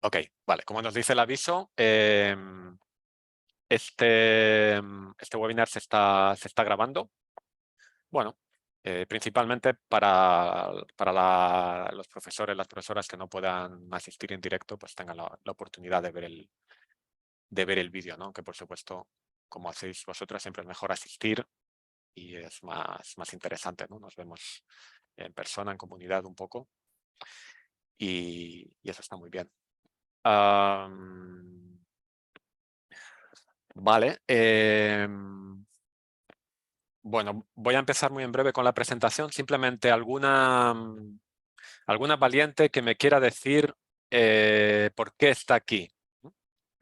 Ok, vale. Como nos dice el aviso, este webinar se está grabando. Bueno, principalmente para los profesores, las profesoras que no puedan asistir en directo, pues tengan la oportunidad de ver el vídeo, ¿no? Que por supuesto, como hacéis vosotras, siempre es mejor asistir y es más interesante, ¿no? Nos vemos en persona, en comunidad un poco y eso está muy bien. Vale. Bueno, voy a empezar muy en breve con la presentación. Simplemente alguna valiente que me quiera decir por qué está aquí.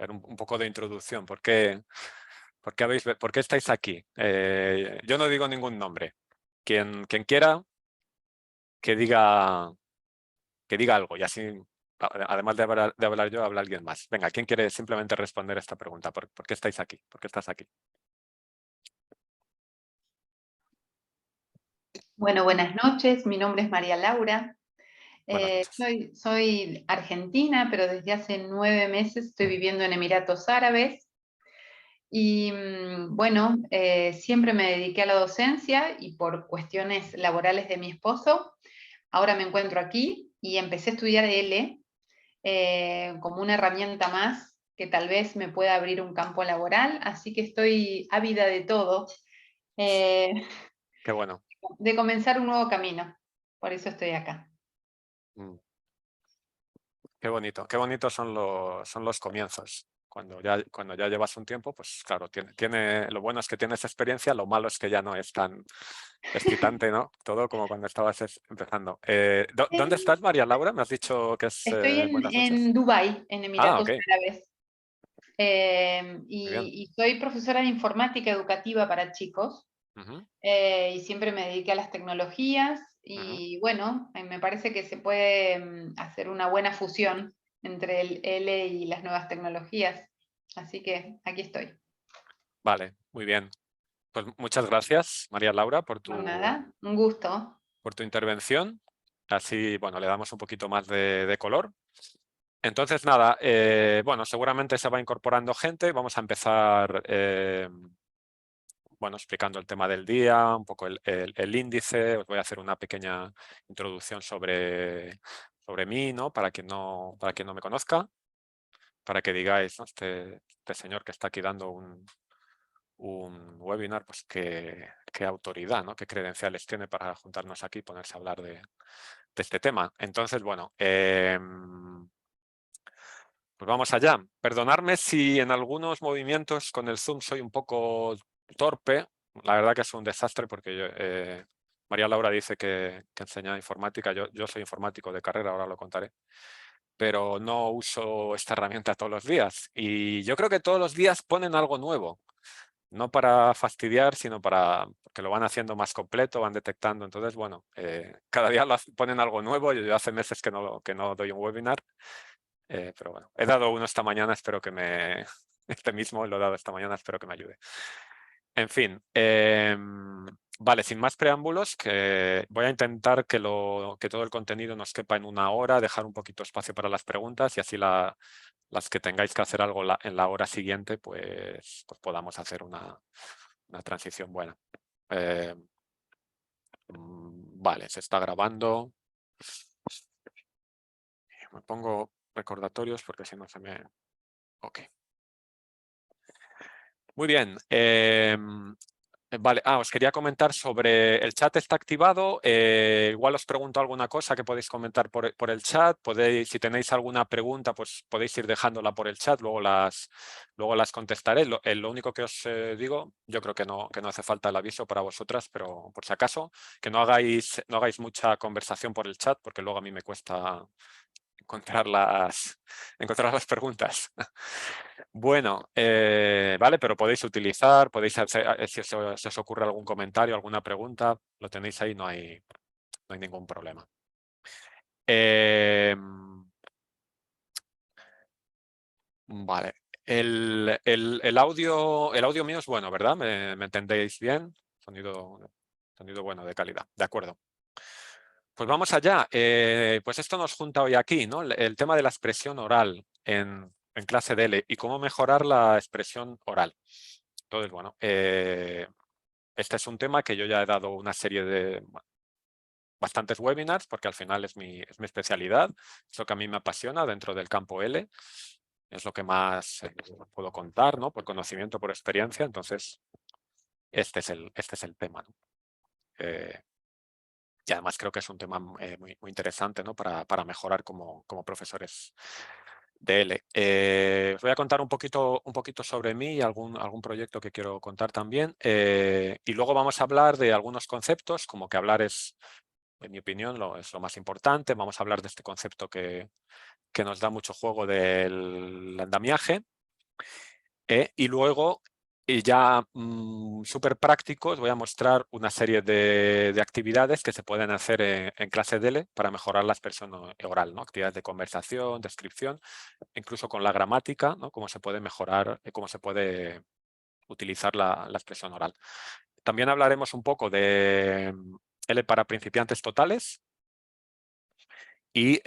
Un poco de introducción. ¿Por qué estáis aquí? Yo no digo ningún nombre. Quien quiera que diga algo y así, además de hablar yo, habla alguien más. Venga, ¿quién quiere simplemente responder esta pregunta? ¿Por qué estáis aquí? ¿Por qué estás aquí? Bueno, buenas noches. Mi nombre es María Laura. Buenas noches. Soy argentina, pero desde hace 9 meses estoy viviendo en Emiratos Árabes. Y bueno, siempre me dediqué a la docencia y por cuestiones laborales de mi esposo, ahora me encuentro aquí y empecé a estudiar L como una herramienta más que tal vez me pueda abrir un campo laboral. Así que estoy ávida de todo, eh, Qué bueno. de comenzar un nuevo camino. Por eso estoy acá. Mm. Qué bonito, qué bonitos son los comienzos. Cuando ya llevas un tiempo, pues claro, lo bueno es que tienes experiencia, lo malo es que ya no es tan excitante, ¿no? Todo como cuando estabas empezando. ¿Dónde estás, María Laura? Me has dicho que es Estoy buenas noches. en Dubái, en Ah, Emiratos ok, Árabes, muy bien. y soy profesora de informática educativa para chicos, Ujú, y siempre me dediqué a las tecnologías ujú. y bueno, me parece que se puede hacer una buena fusión entre el L y las nuevas tecnologías. Así que aquí estoy. Vale, muy bien. Pues muchas gracias, María Laura, Por nada, un gusto. por tu intervención. Así, bueno, le damos un poquito más de color. Entonces, nada, bueno, seguramente se va incorporando gente. Vamos a empezar, bueno, explicando el tema del día, un poco el índice. Os voy a hacer una pequeña introducción sobre mí, ¿no? Para quien no me conozca, para que digáis, ¿no? Este señor que está aquí dando un webinar, pues qué autoridad, ¿no? Qué credenciales tiene para juntarnos aquí y ponerse a hablar de este tema. Entonces, bueno, pues vamos allá. Perdonadme si en algunos movimientos con el Zoom soy un poco torpe. La verdad que es un desastre porque María Laura dice que enseña informática. Yo soy informático de carrera, ahora lo contaré. Pero no uso esta herramienta todos los días. Y yo creo que todos los días ponen algo nuevo. No para fastidiar, sino porque lo van haciendo más completo, van detectando. Entonces, bueno, cada día ponen algo nuevo. Yo hace meses que no doy un webinar. Pero bueno, he dado uno esta mañana, espero que este mismo lo he dado esta mañana, espero que me ayude. En fin, vale, sin más preámbulos, que voy a intentar que todo el contenido nos quepa en 1 hora, dejar un poquito espacio para las preguntas y así las que tengáis que hacer algo en la hora siguiente, pues podamos hacer una transición buena. Eh, vale, se está grabando. Me pongo recordatorios porque si no se me... Ok. Muy bien. Vale, os quería comentar sobre el chat está activado. Igual os pregunto alguna cosa que podéis comentar por el chat. Si tenéis alguna pregunta, pues podéis ir dejándola por el chat, luego las contestaré. Lo único que os digo, yo creo que no hace falta el aviso para vosotras, pero por si acaso, que no hagáis mucha conversación por el chat, porque luego a mí me cuesta encontrar las preguntas. Bueno, vale, pero podéis hacer, si se os ocurre algún comentario, alguna pregunta, lo tenéis ahí, no hay ningún problema. Vale, el audio mío es bueno, ¿verdad? ¿Me entendéis bien? Sonido bueno, de calidad, de acuerdo. Pues vamos allá. Pues esto nos junta hoy aquí, ¿no? El tema de la expresión oral. en clase DL y cómo mejorar la expresión oral. Entonces, bueno, este es un tema que yo ya he dado una serie de bastantes webinars porque al final es mi especialidad, es lo que a mí me apasiona dentro del campo L, es lo que más puedo contar, ¿no? Por conocimiento, por experiencia, entonces este es el tema, ¿no? Y además creo que es un tema muy interesante, ¿no? Para mejorar como profesores de L. Os voy a contar un poquito sobre mí y algún proyecto que quiero contar también. Y luego vamos a hablar de algunos conceptos, como que hablar es, en mi opinión, es lo más importante. Vamos a hablar de este concepto que nos da mucho juego del andamiaje. Y luego, y ya súper prácticos, voy a mostrar una serie de actividades que se pueden hacer en clase DL para mejorar la expresión oral, ¿no? Actividades de conversación, descripción, incluso con la gramática, ¿no? Cómo se puede mejorar, cómo se puede utilizar la expresión oral. También hablaremos un poco de L para principiantes totales. Y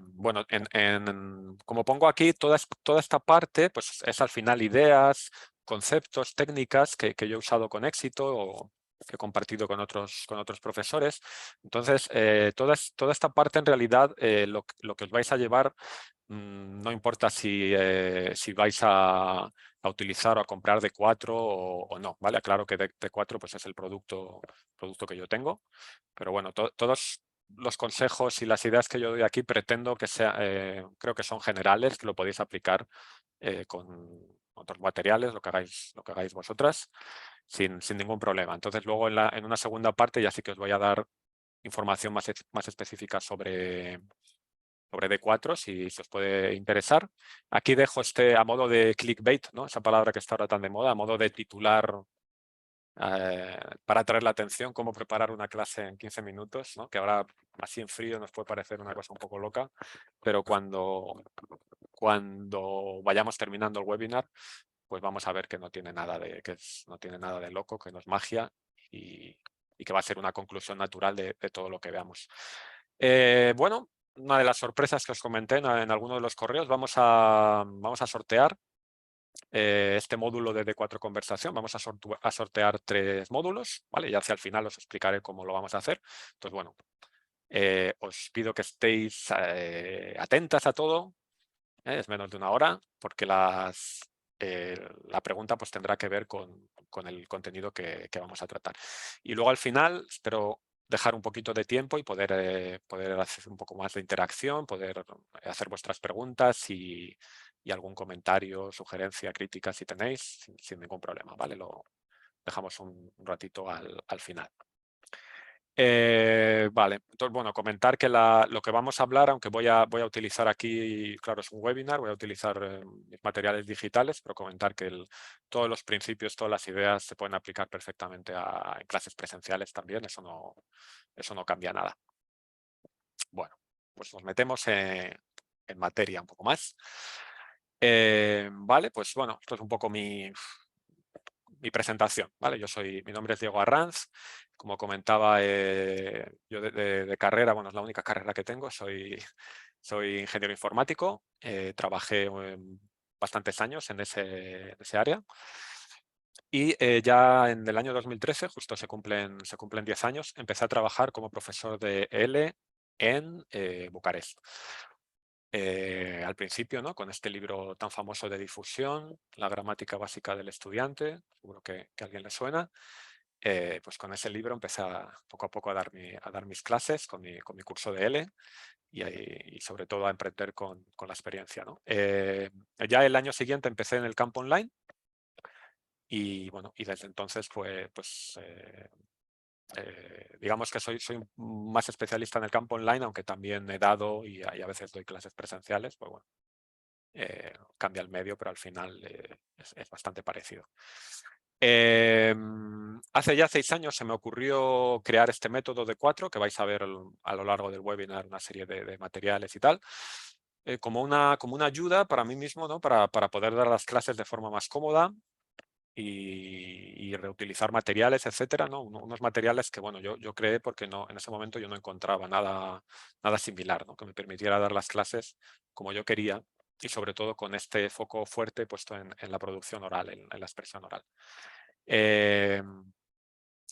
bueno, como pongo aquí, toda esta parte pues es al final ideas, conceptos, técnicas que yo he usado con éxito o que he compartido con otros profesores. Entonces, toda esta parte en realidad lo que os vais a llevar no importa si vais a utilizar o a comprar D4 o no, ¿vale? Claro que D4 pues es el producto que yo tengo, pero bueno, todos los consejos y las ideas que yo doy aquí pretendo que creo que son generales, que lo podéis aplicar con otros materiales, lo que hagáis vosotras, sin ningún problema. Entonces luego en una segunda parte ya sí que os voy a dar información más específica sobre D4, si os puede interesar. Aquí dejo a modo de clickbait, ¿no? Esa palabra que está ahora tan de moda, a modo de titular para atraer la atención, cómo preparar una clase en 15 minutos, ¿no? Que ahora así en frío nos puede parecer una cosa un poco loca, pero cuando vayamos terminando el webinar, pues vamos a ver que no tiene nada de loco, que no es magia y que va a ser una conclusión natural de todo lo que veamos. Bueno, una de las sorpresas que os comenté en alguno de los correos, vamos a sortear este módulo de D4 conversación. Vamos a sortear 3 módulos, ¿vale? Y hacia el final os explicaré cómo lo vamos a hacer. Entonces, bueno, os pido que estéis atentas a todo. Es menos de una hora, porque la pregunta pues, tendrá que ver con el contenido que vamos a tratar. Y luego al final espero dejar un poquito de tiempo y poder hacer un poco más de interacción, poder hacer vuestras preguntas y algún comentario, sugerencia, crítica si tenéis, sin ningún problema, ¿vale? Lo dejamos un ratito al final. Vale, entonces, bueno, comentar que lo que vamos a hablar, aunque voy a utilizar aquí, claro, es un webinar, voy a utilizar mis materiales digitales, pero comentar que todos los principios, todas las ideas se pueden aplicar perfectamente en clases presenciales también, eso no cambia nada. Bueno, pues nos metemos en materia un poco más. Vale, pues bueno, esto es un poco mi presentación, ¿vale? Mi nombre es Diego Arranz, como comentaba, yo de carrera, bueno, es la única carrera que tengo, soy ingeniero informático, trabajé bastantes años en ese área y ya en el año 2013, justo se cumplen 10 años, empecé a trabajar como profesor de L en Bucarest. Al principio, ¿no? Con este libro tan famoso de difusión, La gramática básica del estudiante, seguro que a alguien le suena, pues con ese libro empecé poco a poco a dar mis clases con mi curso de L y sobre todo a emprender con la experiencia, ¿no? Ya el año siguiente empecé en el campo online y bueno, y desde entonces pues digamos que soy más especialista en el campo online, aunque también he dado y a veces doy clases presenciales, pues bueno, cambia el medio, pero al final es bastante parecido. Hace ya 6 años se me ocurrió crear este método de 4, que vais a ver a lo largo del webinar una serie de materiales y tal, como una ayuda para mí mismo, ¿no? para poder dar las clases de forma más cómoda y reutilizar materiales, etcétera, ¿no? Unos materiales que bueno, yo creé porque en ese momento yo no encontraba nada similar, ¿no? Que me permitiera dar las clases como yo quería y sobre todo con este foco fuerte puesto en la producción oral, en la expresión oral.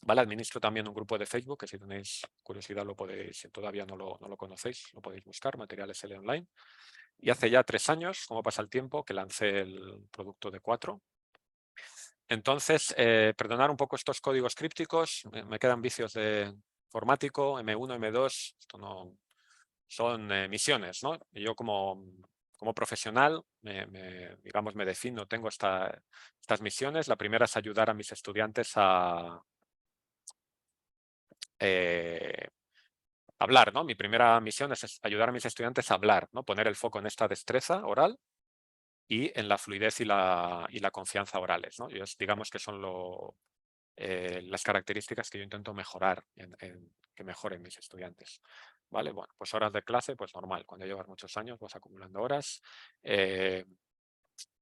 Vale, administro también un grupo de Facebook, que si tenéis curiosidad lo podéis, si todavía no lo conocéis, lo podéis buscar, Materiales L Online. Y hace ya 3 años, como pasa el tiempo, que lancé el producto de 4. Entonces, perdonar un poco estos códigos crípticos, me quedan vicios de informático, M1, M2, esto no son misiones, ¿no? Y yo como profesional, digamos, me defino, tengo estas misiones. La primera es ayudar a mis estudiantes a hablar, ¿no? Mi primera misión es ayudar a mis estudiantes a hablar, ¿no? Poner el foco en esta destreza oral y en la fluidez y la confianza orales, ¿no? Digamos que son las características que yo intento mejorar, que mejoren mis estudiantes. ¿Vale? Bueno, pues horas de clase, pues normal. Cuando llevas muchos años vas acumulando horas.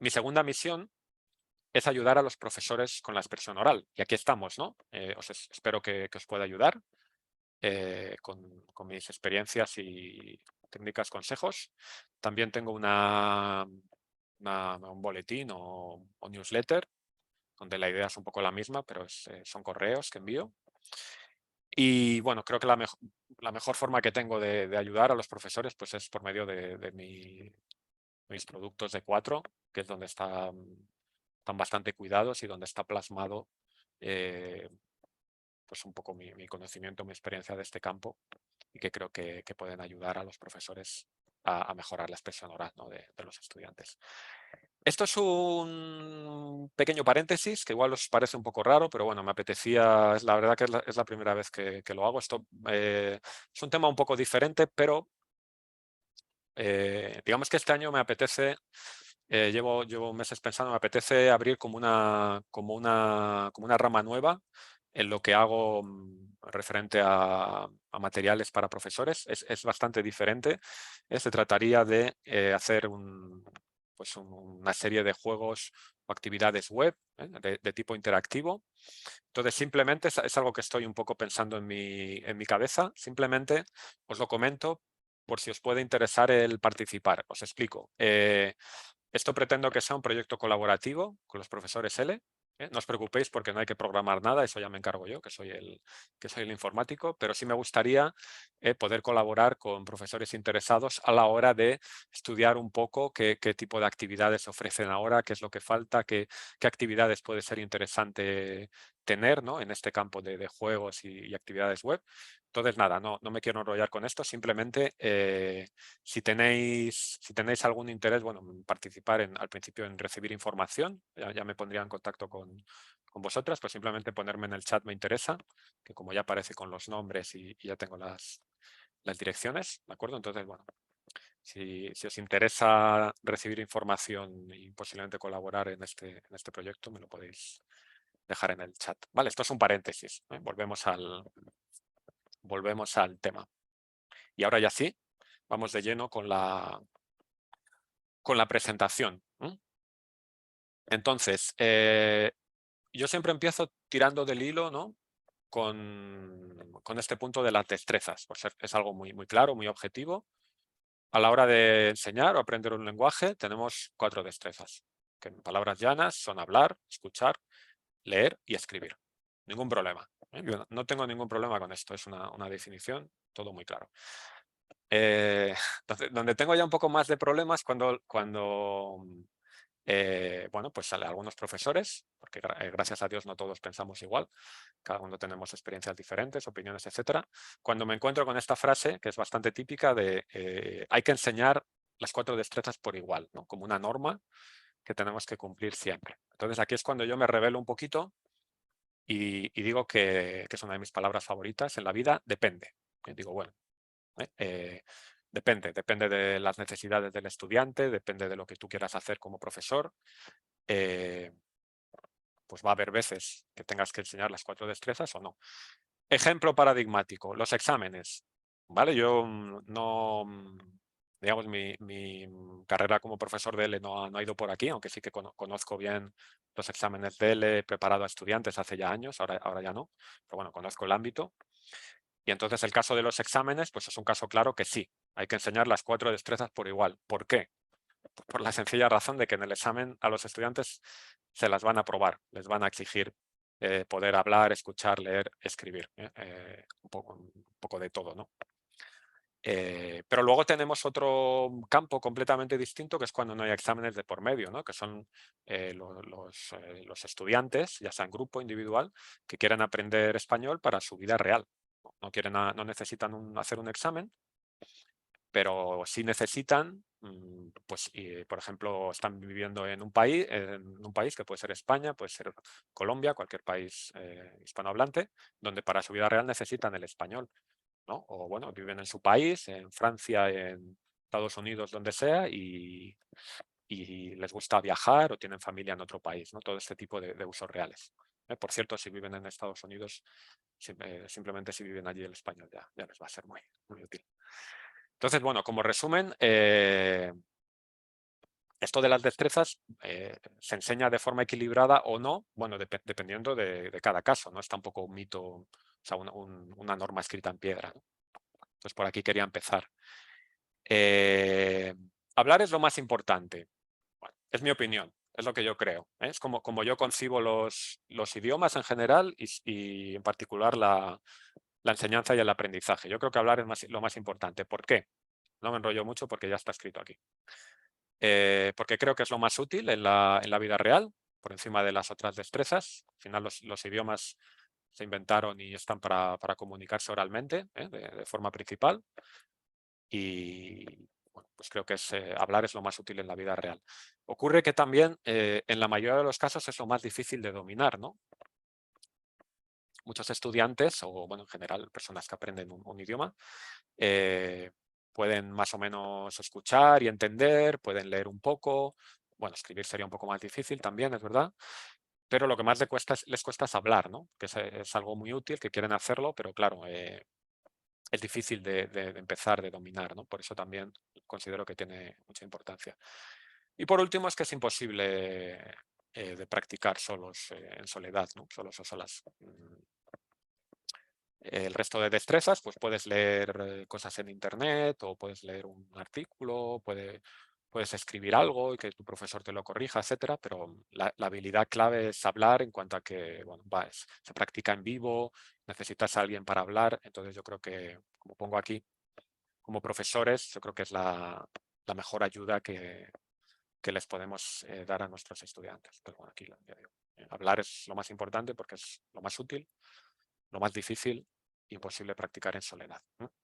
Mi segunda misión es ayudar a los profesores con la expresión oral. Y aquí estamos, ¿no? Espero que os pueda ayudar con mis experiencias y técnicas, consejos. También tengo un boletín o newsletter, donde la idea es un poco la misma, pero son correos que envío. Y bueno, creo que la mejor forma que tengo de ayudar a los profesores pues es por medio de mis productos de 4, que es donde están bastante cuidados y donde está plasmado pues un poco mi conocimiento, mi experiencia de este campo, y que creo que pueden ayudar a los profesores a mejorar la expresión oral, ¿no? de los estudiantes. Esto es un pequeño paréntesis que igual os parece un poco raro, pero bueno, me apetecía, la verdad que es la primera vez que lo hago. Esto es un tema un poco diferente, pero digamos que este año me apetece, llevo meses pensando, me apetece abrir como una rama nueva en lo que hago referente a materiales para profesores. Es bastante diferente. Se trataría de hacer pues una serie de juegos o actividades web de tipo interactivo. Entonces, simplemente es algo que estoy un poco pensando en mi cabeza. Simplemente os lo comento por si os puede interesar el participar. Os explico. Esto pretendo que sea un proyecto colaborativo con los profesores L. No os preocupéis porque no hay que programar nada, eso ya me encargo yo, que soy el informático, pero sí me gustaría poder colaborar con profesores interesados a la hora de estudiar un poco qué tipo de actividades ofrecen ahora, qué es lo que falta, qué actividades puede ser interesante tener, ¿no? En este campo de juegos y actividades web. Entonces, nada, no me quiero enrollar con esto, simplemente si tenéis algún interés, bueno, participar al principio en recibir información, ya me pondría en contacto con vosotras, pues simplemente ponerme en el chat me interesa, que como ya aparece con los nombres y ya tengo las direcciones, ¿de acuerdo? Entonces, bueno, si os interesa recibir información y posiblemente colaborar en este proyecto, me lo podéis dejar en el chat. Vale, esto es un paréntesis, ¿eh? Volvemos al tema. Y ahora ya sí, vamos de lleno con la presentación. Entonces, yo siempre empiezo tirando del hilo, ¿no? con este punto de las destrezas, pues es algo muy, muy claro, muy objetivo. A la hora de enseñar o aprender un lenguaje tenemos 4 destrezas, que en palabras llanas son hablar, escuchar, leer y escribir. Ningún problema. Yo no tengo ningún problema con esto, es una definición, todo muy claro. Donde tengo ya un poco más de problemas cuando bueno, pues sale algunos profesores, porque gracias a Dios no todos pensamos igual, cada uno tenemos experiencias diferentes, opiniones, etcétera. Cuando me encuentro con esta frase, que es bastante típica, de hay que enseñar las 4 destrezas por igual, ¿no? Como una norma que tenemos que cumplir siempre. Entonces aquí es cuando yo me revelo un poquito y digo que es una de mis palabras favoritas en la vida, depende. Y digo, bueno, depende de las necesidades del estudiante, depende de lo que tú quieras hacer como profesor. Pues va a haber veces que tengas que enseñar las 4 destrezas o no. Ejemplo paradigmático, los exámenes. ¿Vale? Yo no, digamos, mi carrera como profesor de L no ha ido por aquí, aunque sí que conozco bien los exámenes de L, he preparado a estudiantes hace ya años, ahora ya no, pero bueno, conozco el ámbito. Y entonces el caso de los exámenes, pues es un caso claro que sí, hay que enseñar las 4 destrezas por igual. ¿Por qué? por la sencilla razón de que en el examen a los estudiantes se las van a probar, les van a exigir poder hablar, escuchar, leer, escribir, un poco de todo, ¿no? Pero luego tenemos otro campo completamente distinto, que es cuando no hay exámenes de por medio, ¿no? Que son los estudiantes, ya sea en grupo, individual, que quieren aprender español para su vida real. No necesitan hacer un examen, pero sí necesitan, pues, por ejemplo, están viviendo en un país que puede ser España, puede ser Colombia, cualquier país hispanohablante, donde para su vida real necesitan el español, ¿no? O bueno, viven en su país, en Francia, en Estados Unidos, donde sea, y les gusta viajar o tienen familia en otro país, ¿no? Todo este tipo de usos reales. Por cierto, si viven en Estados Unidos, simplemente si viven allí el español ya les va a ser muy, muy útil. Entonces, bueno, como resumen, esto de las destrezas se enseña de forma equilibrada o no, bueno, dependiendo de cada caso, no es tampoco un mito, o sea, una norma escrita en piedra, ¿no? Entonces, por aquí quería empezar. Hablar es lo más importante. Bueno, es mi opinión, es lo que yo creo. Es como yo concibo los idiomas en general y en particular la enseñanza y el aprendizaje. Yo creo que hablar es lo más importante. ¿Por qué? No me enrollo mucho porque ya está escrito aquí. Porque creo que es lo más útil en la vida real, por encima de las otras destrezas. Al final los idiomas se inventaron y están para comunicarse oralmente, de forma principal. Y bueno, pues creo que hablar es lo más útil en la vida real. Ocurre que también en la mayoría de los casos es lo más difícil de dominar, ¿no? Muchos estudiantes, o bueno, en general personas que aprenden un idioma, pueden más o menos escuchar y entender, pueden leer un poco, bueno, escribir sería un poco más difícil también, es verdad, pero lo que más les cuesta es hablar, ¿no? Que es algo muy útil, que quieren hacerlo, pero claro, es difícil de empezar, de dominar, ¿no? Por eso también considero que tiene mucha importancia. Y por último es que es imposible de practicar solos, en soledad, ¿no? Solos o solas. El resto de destrezas, pues puedes leer cosas en internet o puedes leer un artículo, puedes escribir algo y que tu profesor te lo corrija, etcétera, pero la habilidad clave es hablar en cuanto a que, bueno, se practica en vivo, necesitas a alguien para hablar, entonces yo creo que, como pongo aquí, como profesores, yo creo que es la mejor ayuda que les podemos dar a nuestros estudiantes. Pero bueno, aquí ya digo, hablar es lo más importante porque es lo más útil, lo más difícil, imposible practicar en soledad.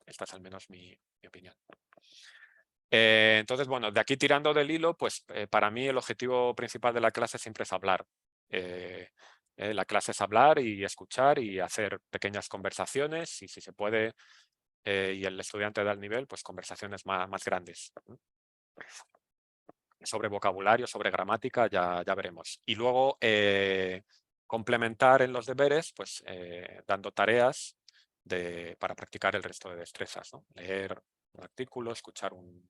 Esta es al menos mi opinión. Entonces, bueno, de aquí tirando del hilo, pues para mí el objetivo principal de la clase siempre es hablar. La clase es hablar y escuchar y hacer pequeñas conversaciones y si se puede y el estudiante da el nivel, pues conversaciones más grandes. Sobre vocabulario, sobre gramática, ya veremos. Y luego complementar en los deberes, pues dando tareas para practicar el resto de destrezas, ¿no? Leer un artículo, escuchar un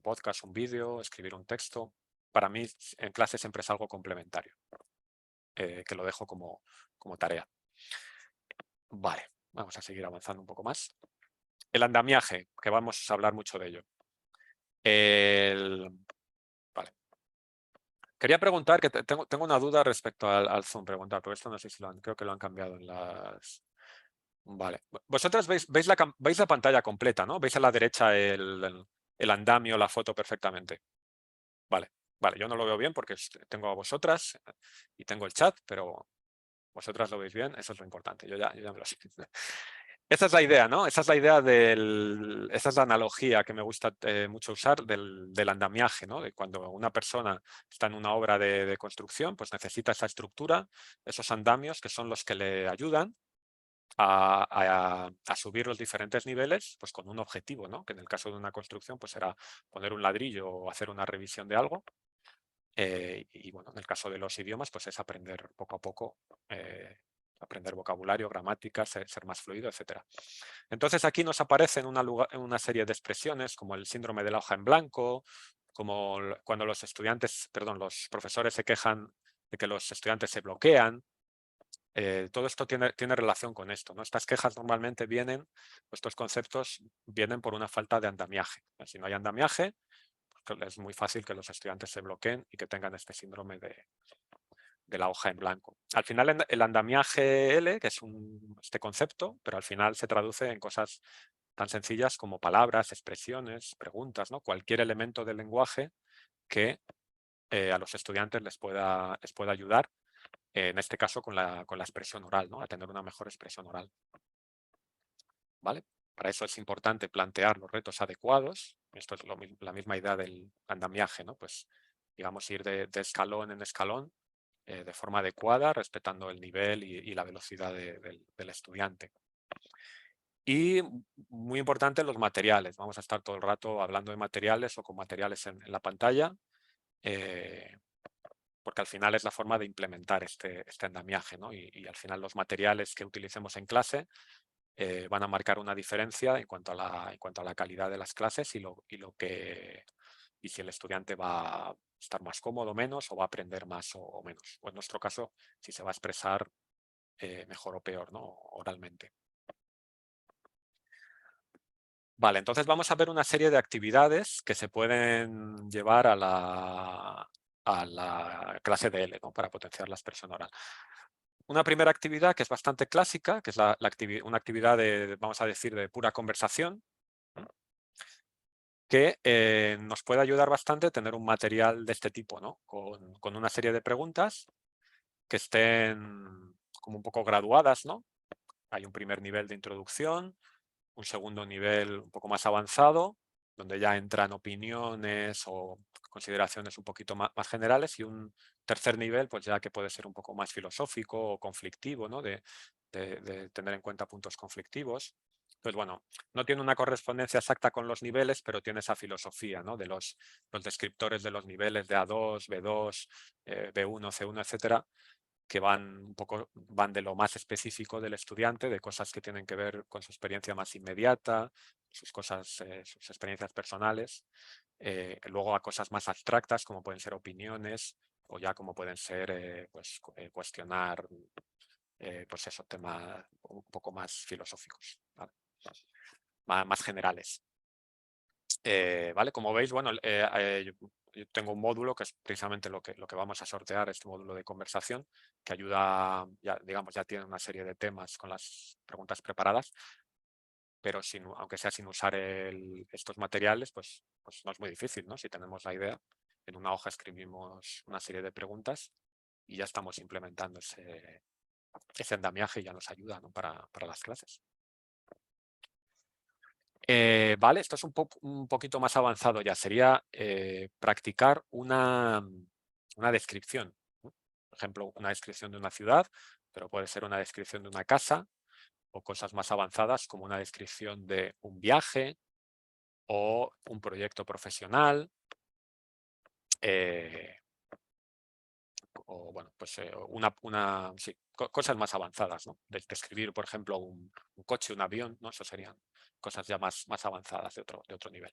podcast, un vídeo, escribir un texto. Para mí en clase siempre es algo complementario, que lo dejo como tarea. Vale, vamos a seguir avanzando un poco más. El andamiaje, que vamos a hablar mucho de ello. Vale. Quería preguntar, que tengo una duda respecto al Zoom, preguntar, pero esto no sé si creo que lo han cambiado en las... Vale. Vosotras veis la pantalla completa, ¿no? Veis a la derecha el andamio, la foto perfectamente. Vale, vale, yo no lo veo bien porque tengo a vosotras y tengo el chat, pero vosotras lo veis bien, eso es lo importante, yo ya me lo sé. Esa es la idea, ¿no? Esa es la idea esa es la analogía que me gusta mucho usar del andamiaje, ¿no? De cuando una persona está en una obra de construcción, pues necesita esa estructura, esos andamios que son los que le ayudan a subir los diferentes niveles, pues con un objetivo, ¿no? Que en el caso de una construcción, pues será poner un ladrillo o hacer una revisión de algo. Y bueno, en el caso de los idiomas, pues es aprender poco a poco, aprender vocabulario, gramática, ser más fluido, etc. Entonces aquí nos aparecen una serie de expresiones como el síndrome de la hoja en blanco, como cuando los profesores se quejan de que los estudiantes se bloquean. Todo esto tiene relación con esto, ¿no? Estas quejas normalmente estos conceptos vienen por una falta de andamiaje. Si no hay andamiaje, es muy fácil que los estudiantes se bloqueen y que tengan este síndrome de la hoja en blanco. Al final el andamiaje L, que es este concepto, pero al final se traduce en cosas tan sencillas como palabras, expresiones, preguntas, ¿no? Cualquier elemento del lenguaje que a los estudiantes les pueda ayudar, en este caso con la expresión oral, ¿no? A tener una mejor expresión oral. ¿Vale? Para eso es importante plantear los retos adecuados. Esto es la misma idea del andamiaje, ¿no? Pues, digamos, ir de escalón en escalón de forma adecuada, respetando el nivel y la velocidad del estudiante. Y muy importante los materiales. Vamos a estar todo el rato hablando de materiales o con materiales en la pantalla, porque al final es la forma de implementar este andamiaje, ¿no? Y al final los materiales que utilicemos en clase van a marcar una diferencia en cuanto a la calidad de las clases y si el estudiante va a estar más cómodo o menos, o va a aprender más o menos. O en nuestro caso, si se va a expresar mejor o peor, ¿no? Oralmente. Vale, entonces vamos a ver una serie de actividades que se pueden llevar a la clase de L, ¿no? Para potenciar la expresión oral. Una primera actividad que es bastante clásica, que es una actividad vamos a decir, de pura conversación, que nos puede ayudar bastante tener un material de este tipo, ¿no? Con una serie de preguntas que estén como un poco graduadas, ¿no? Hay un primer nivel de introducción, un segundo nivel un poco más avanzado, donde ya entran opiniones o consideraciones un poquito más generales, y un tercer nivel, pues ya que puede ser un poco más filosófico o conflictivo, ¿no? De tener en cuenta puntos conflictivos. Pues bueno, no tiene una correspondencia exacta con los niveles, pero tiene esa filosofía, ¿no? De los descriptores de los niveles de A2, B2, B1, C1, etcétera, que van de lo más específico del estudiante, de cosas que tienen que ver con su experiencia más inmediata, sus experiencias personales, luego a cosas más abstractas, como pueden ser opiniones, o ya como pueden ser cuestionar pues eso, temas un poco más filosóficos, ¿vale? Más generales. ¿Vale? Como veis, bueno, yo tengo un módulo que es precisamente lo que vamos a sortear, este módulo de conversación, que ayuda, ya tiene una serie de temas con las preguntas preparadas, pero aunque sea sin usar estos materiales, pues no es muy difícil, ¿no? Si tenemos la idea, en una hoja escribimos una serie de preguntas y ya estamos implementando ese andamiaje y ya nos ayuda, ¿no? para las clases. Vale, esto es un poquito más avanzado ya. Sería practicar una descripción, ¿no? Por ejemplo, una descripción de una ciudad, pero puede ser una descripción de una casa, o cosas más avanzadas como una descripción de un viaje o un proyecto profesional. O bueno, pues sí, cosas más avanzadas, ¿no? Describir, por ejemplo, un coche, un avión, ¿no? Eso serían cosas ya más avanzadas de otro nivel.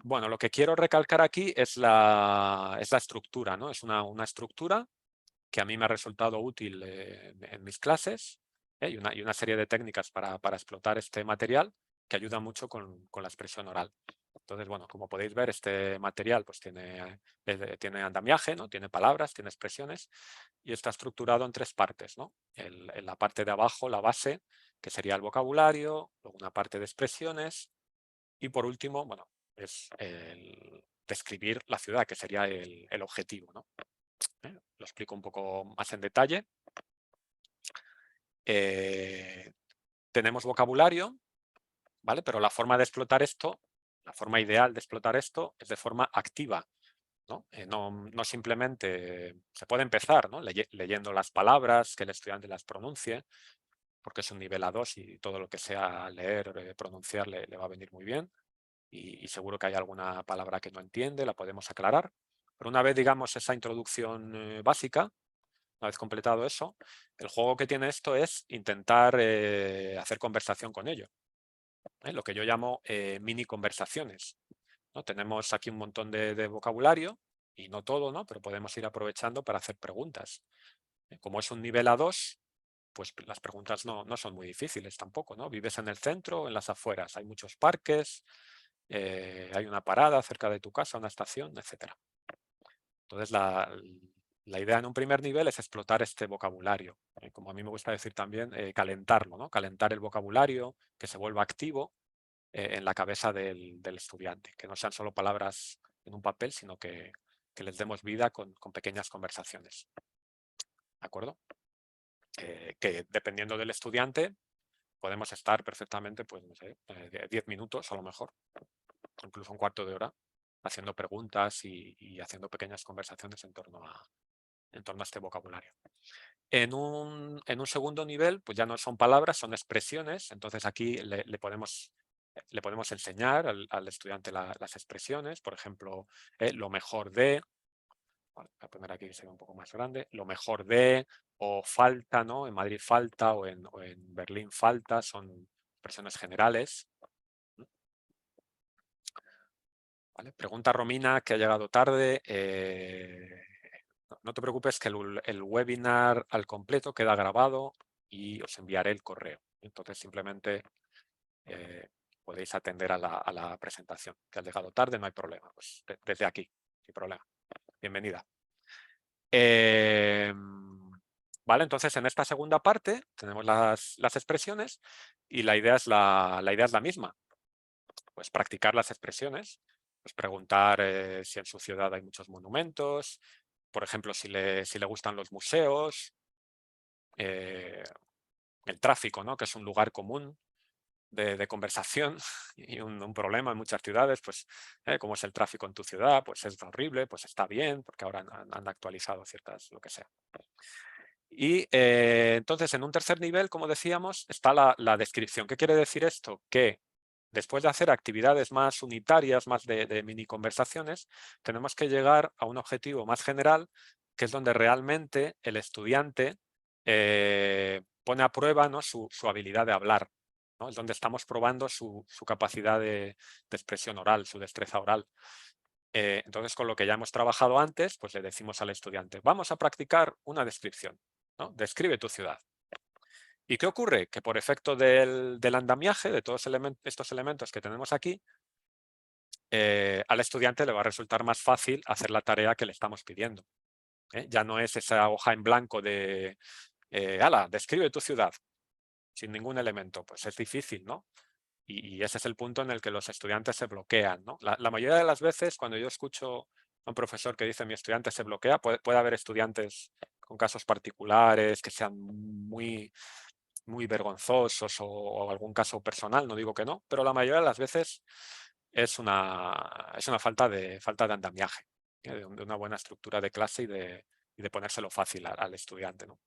Bueno, lo que quiero recalcar aquí es la estructura, ¿no? Es una estructura que a mí me ha resultado útil en mis clases, y una serie de técnicas para explotar este material que ayuda mucho con la expresión oral. Entonces, bueno, como podéis ver, este material pues tiene andamiaje, ¿no? Tiene palabras, tiene expresiones, y está estructurado en tres partes, ¿no? En la parte de abajo, la base, que sería el vocabulario, luego una parte de expresiones, y por último, bueno, es el describir la ciudad, que sería el objetivo, ¿no? Lo explico un poco más en detalle. Tenemos vocabulario, ¿vale? Pero la forma de explotar esto, la forma ideal de explotar esto es de forma activa, ¿no? No simplemente se puede empezar, ¿no? Leyendo las palabras, que el estudiante las pronuncie, porque es un nivel A2 y todo lo que sea leer, pronunciar le va a venir muy bien. Y seguro que hay alguna palabra que no entiende, la podemos aclarar. Pero una vez, digamos, esa introducción básica, una vez completado eso, el juego que tiene esto es intentar hacer conversación con ello. Lo que yo llamo mini conversaciones, ¿no? Tenemos aquí un montón de vocabulario, y no todo, ¿no? Pero podemos ir aprovechando para hacer preguntas. Como es un nivel A2, pues las preguntas no son muy difíciles tampoco, ¿no? Vives en el centro o en las afueras, hay muchos parques, hay una parada cerca de tu casa, una estación, etc. Entonces, la idea en un primer nivel es explotar este vocabulario. Como a mí me gusta decir también, calentarlo, ¿no? Calentar el vocabulario, que se vuelva activo en la cabeza del estudiante, que no sean solo palabras en un papel, sino que les demos vida con pequeñas conversaciones. ¿De acuerdo? Que dependiendo del estudiante, podemos estar perfectamente, pues no sé, 10 minutos a lo mejor, incluso un cuarto de hora, haciendo preguntas y haciendo pequeñas conversaciones en torno a este vocabulario. En un segundo nivel, pues ya no son palabras, son expresiones. Entonces aquí le podemos enseñar al estudiante las expresiones. Por ejemplo, lo mejor de, voy a poner aquí que se ve un poco más grande, lo mejor de, o falta, ¿no? En Madrid falta o en Berlín falta, son expresiones generales. ¿Vale? Pregunta Romina, que ha llegado tarde. No te preocupes, que el webinar al completo queda grabado y os enviaré el correo. Entonces simplemente podéis atender a la presentación. Que has llegado tarde, no hay problema. Pues desde aquí, sin problema. Bienvenida. Vale, entonces en esta segunda parte tenemos las expresiones y la idea es la misma. Pues practicar las expresiones, pues preguntar si en su ciudad hay muchos monumentos, por ejemplo, si le gustan los museos, el tráfico, ¿no? Que es un lugar común de conversación y un problema en muchas ciudades, pues cómo es el tráfico en tu ciudad, pues es horrible, pues está bien, porque ahora han actualizado ciertas, lo que sea. Y entonces en un tercer nivel, como decíamos, está la descripción. ¿Qué quiere decir esto? Que después de hacer actividades más unitarias, más de mini conversaciones, tenemos que llegar a un objetivo más general, que es donde realmente el estudiante pone a prueba, ¿no? su habilidad de hablar, ¿no? Es donde estamos probando su capacidad de expresión oral, su destreza oral. Entonces, con lo que ya hemos trabajado antes, pues le decimos al estudiante, vamos a practicar una descripción, ¿no? Describe tu ciudad. ¿Y qué ocurre? Que por efecto del andamiaje, de todos estos elementos que tenemos aquí, al estudiante le va a resultar más fácil hacer la tarea que le estamos pidiendo. Ya no es esa hoja en blanco de, ala, describe tu ciudad, sin ningún elemento. Pues es difícil, ¿no? Y ese es el punto en el que los estudiantes se bloquean, ¿no? La mayoría de las veces, cuando yo escucho a un profesor que dice mi estudiante se bloquea, puede haber estudiantes con casos particulares que sean muy vergonzosos o algún caso personal, no digo que no, pero la mayoría de las veces es una falta de andamiaje, de una buena estructura de clase y de ponérselo fácil al estudiante, ¿no?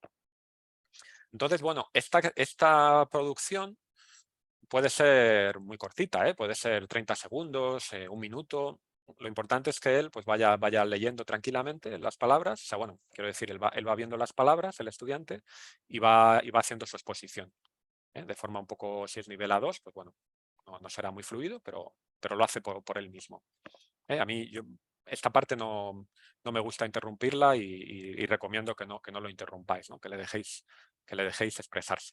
Entonces, bueno, esta producción puede ser muy cortita, puede ser 30 segundos, un minuto. Lo importante es que él pues vaya leyendo tranquilamente las palabras. O sea, bueno, quiero decir, él va viendo las palabras, el estudiante, y va haciendo su exposición. De forma un poco, si es nivel A2, pues bueno, no será muy fluido, pero lo hace por él mismo. A mí, esta parte no me gusta interrumpirla y recomiendo que no lo interrumpáis, ¿no? Que le dejéis expresarse.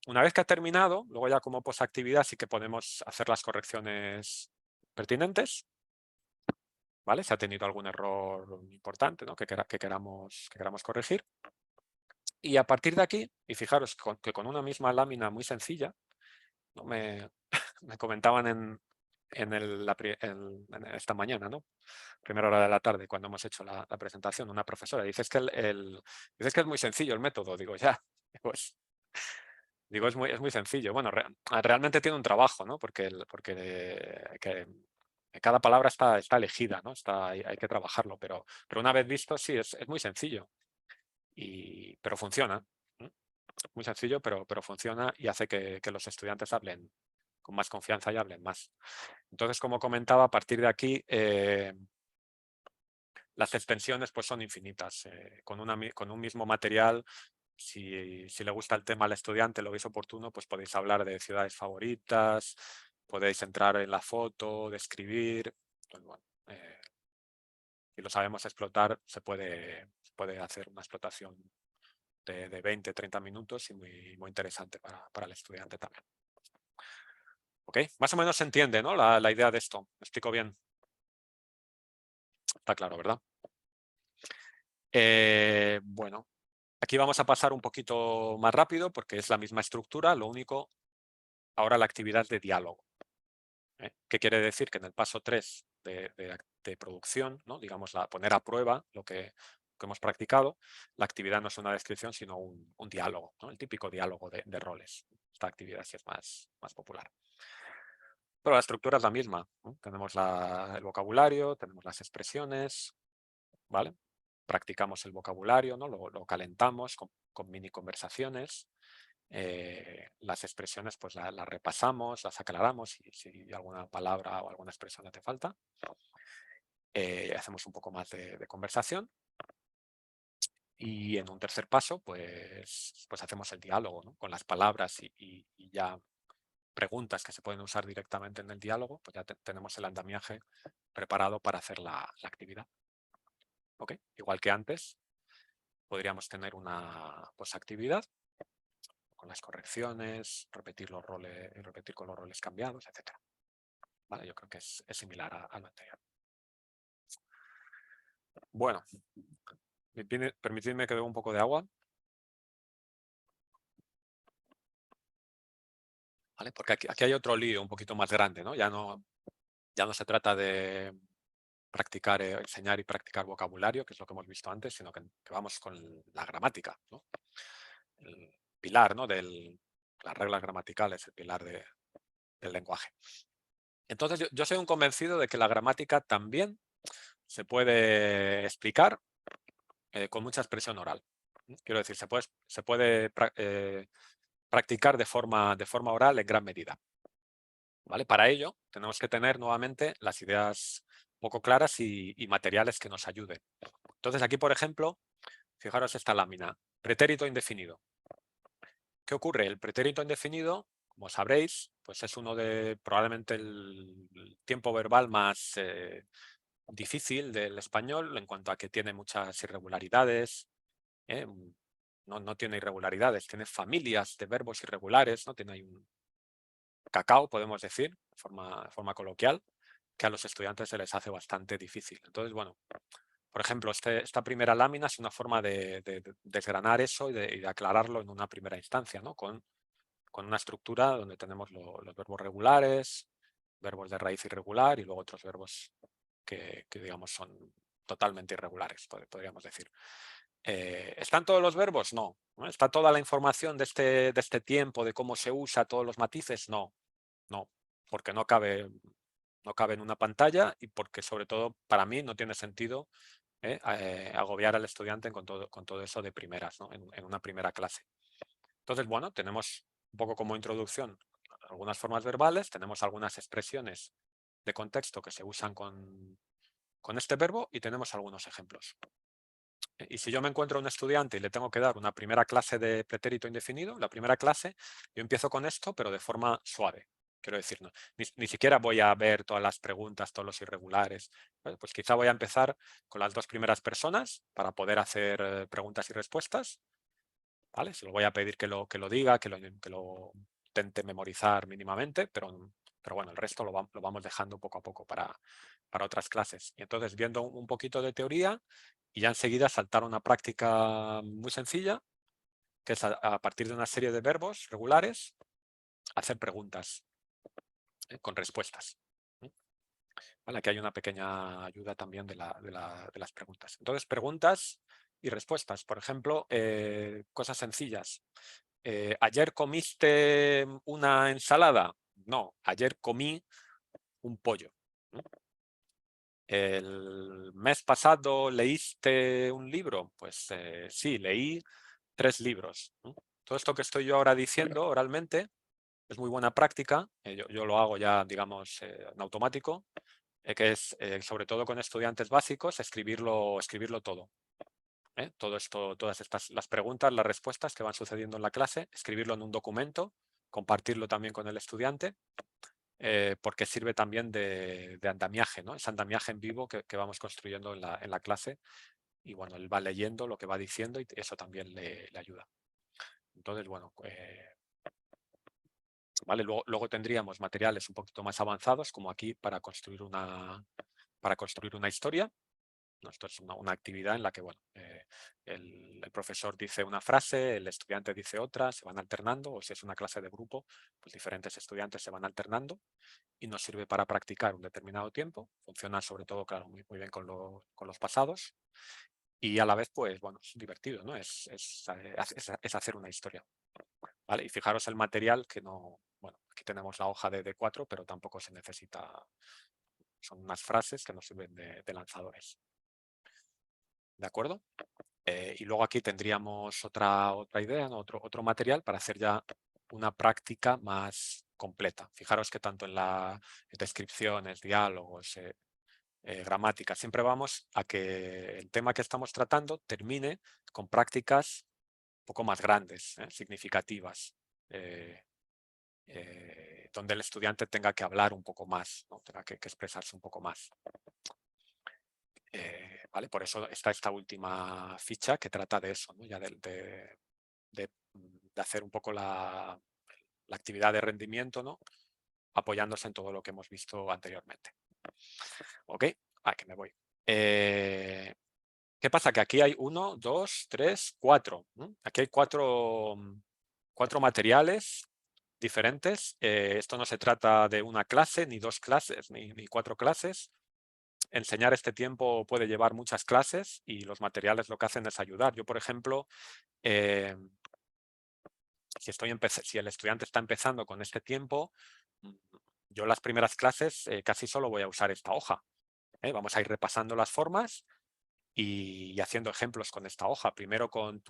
Una vez que ha terminado, luego ya como posactividad sí que podemos hacer las correcciones pertinentes. ¿Vale? Si ha tenido algún error importante, ¿no? que queramos corregir. Y a partir de aquí, y fijaros que con una misma lámina muy sencilla, ¿no? me comentaban en esta mañana, ¿no? Primera hora de la tarde, cuando hemos hecho la presentación, una profesora, dices que dices que es muy sencillo el método. Digo, ya, pues digo, es muy sencillo. Bueno, realmente tiene un trabajo, ¿no? Porque cada palabra está elegida, ¿no? Hay que trabajarlo, pero una vez visto, sí, es muy sencillo. Pero funciona. Muy sencillo, pero funciona y hace que los estudiantes hablen con más confianza y hablen más. Entonces, como comentaba, a partir de aquí, las extensiones pues, son infinitas. Con un mismo material, si le gusta el tema al estudiante, lo veis oportuno, pues podéis hablar de ciudades favoritas, podéis entrar en la foto, describir. Pues, bueno, si lo sabemos explotar, se puede hacer una explotación de 20-30 minutos y muy interesante para el estudiante también. ¿Ok? Más o menos se entiende, ¿no? La idea de esto. ¿Me explico bien? Está claro, ¿verdad? Bueno, aquí vamos a pasar un poquito más rápido porque es la misma estructura, lo único, ahora la actividad de diálogo. ¿Qué quiere decir? Que en el paso 3 de producción, ¿no? Digamos, poner a prueba lo que hemos practicado, la actividad no es una descripción, sino un diálogo, ¿no? El típico diálogo de roles. Esta actividad sí es más popular. Pero la estructura es la misma, ¿no? Tenemos el vocabulario, tenemos las expresiones, ¿vale? Practicamos el vocabulario, ¿no? Lo calentamos con mini conversaciones. Las expresiones pues las repasamos, las aclaramos si alguna palabra o alguna expresión hace falta. Hacemos un poco más de conversación. Y en un tercer paso, pues hacemos el diálogo, ¿no? Con las palabras y ya preguntas que se pueden usar directamente en el diálogo, pues ya tenemos el andamiaje preparado para hacer la actividad. ¿Okay? Igual que antes, podríamos tener una posactividad con las correcciones, repetir con los roles cambiados, etc. Vale, yo creo que es similar a lo anterior. Bueno, permitidme que beba un poco de agua. ¿Vale? Porque aquí hay otro lío un poquito más grande, ¿no? Ya no se trata de practicar, enseñar y practicar vocabulario, que es lo que hemos visto antes, sino que vamos con la gramática, ¿no? El pilar, ¿no? Las reglas gramaticales, el pilar del lenguaje. Entonces, yo soy un convencido de que la gramática también se puede explicar con mucha expresión oral. Quiero decir, se puede practicar de forma oral en gran medida. ¿Vale? Para ello, tenemos que tener nuevamente las ideas poco claras y materiales que nos ayuden. Entonces, aquí, por ejemplo, fijaros esta lámina, pretérito indefinido. ¿Qué ocurre? El pretérito indefinido, como sabréis, pues es uno de probablemente el tiempo verbal más difícil del español en cuanto a que tiene muchas irregularidades. No tiene irregularidades, tiene familias de verbos irregulares, ¿no? Tiene ahí un cacao, podemos decir, de forma coloquial, que a los estudiantes se les hace bastante difícil. Entonces, bueno, por ejemplo, esta primera lámina es una forma de desgranar eso y de aclararlo en una primera instancia, ¿no? Con una estructura donde tenemos los verbos regulares, verbos de raíz irregular y luego otros verbos que digamos son totalmente irregulares, podríamos decir. ¿Están todos los verbos? No. ¿Está toda la información de este tiempo, de cómo se usa, todos los matices? No, porque no cabe en una pantalla y porque sobre todo para mí no tiene sentido agobiar al estudiante con todo eso de primeras, ¿no? en una primera clase. Entonces, bueno, tenemos un poco como introducción algunas formas verbales, tenemos algunas expresiones de contexto que se usan con este verbo y tenemos algunos ejemplos. Y si yo me encuentro un estudiante y le tengo que dar una primera clase de pretérito indefinido, la primera clase, yo empiezo con esto, pero de forma suave. Quiero decir, no, ni siquiera voy a ver todas las preguntas, todos los irregulares. Pues quizá voy a empezar con las dos primeras personas para poder hacer preguntas y respuestas. ¿Vale? Se lo voy a pedir que lo diga, que lo intente memorizar mínimamente, pero bueno, el resto lo vamos dejando poco a poco para otras clases. Y entonces, viendo un poquito de teoría, y ya enseguida saltar a una práctica muy sencilla, que es a partir de una serie de verbos regulares, hacer preguntas con respuestas. ¿Vale? Aquí hay una pequeña ayuda también de las preguntas. Entonces, preguntas y respuestas. Por ejemplo, cosas sencillas. ¿Ayer comiste una ensalada? No, ayer comí un pollo. ¿El mes pasado leíste un libro? Pues sí, leí 3 libros. Todo esto que estoy yo ahora diciendo oralmente es muy buena práctica. Yo lo hago ya, digamos, en automático, que es, sobre todo con estudiantes básicos, escribirlo todo. Todo esto, todas las preguntas, las respuestas que van sucediendo en la clase, escribirlo en un documento, compartirlo también con el estudiante, porque sirve también de andamiaje, ¿no? Es andamiaje en vivo que vamos construyendo en la clase y bueno, él va leyendo lo que va diciendo y eso también le ayuda. Entonces, bueno, ¿vale? Luego tendríamos materiales un poquito más avanzados, como aquí, para construir una historia. Esto es una actividad en la que bueno, el profesor dice una frase, el estudiante dice otra, se van alternando, o si es una clase de grupo, pues diferentes estudiantes se van alternando y nos sirve para practicar un determinado tiempo. Funciona sobre todo, claro, muy bien con los pasados y a la vez, pues bueno, es divertido, ¿no? Es hacer una historia. ¿Vale? Y fijaros el material que no, bueno, aquí tenemos la hoja de D4, pero tampoco se necesita, son unas frases que nos sirven de lanzadores. ¿De acuerdo? Y luego aquí tendríamos otra idea, ¿no? otro material para hacer ya una práctica más completa. Fijaros que tanto en las descripciones, diálogos, gramática, siempre vamos a que el tema que estamos tratando termine con prácticas un poco más grandes, significativas, donde el estudiante tenga que hablar un poco más, ¿no? Tenga que expresarse un poco más. ¿Vale? Por eso está esta última ficha que trata de eso, ¿no? Ya de hacer un poco la actividad de rendimiento, ¿no? Apoyándose en todo lo que hemos visto anteriormente. ¿Ok? Que me voy. ¿Qué pasa? Que aquí hay 1, 2, 3, 4. Aquí hay cuatro materiales diferentes. Esto no se trata de una clase, ni 2 clases, ni 4 clases. Enseñar este tiempo puede llevar muchas clases y los materiales lo que hacen es ayudar. Yo, por ejemplo, si el estudiante está empezando con este tiempo, yo las primeras clases casi solo voy a usar esta hoja. Vamos a ir repasando las formas y haciendo ejemplos con esta hoja. Primero con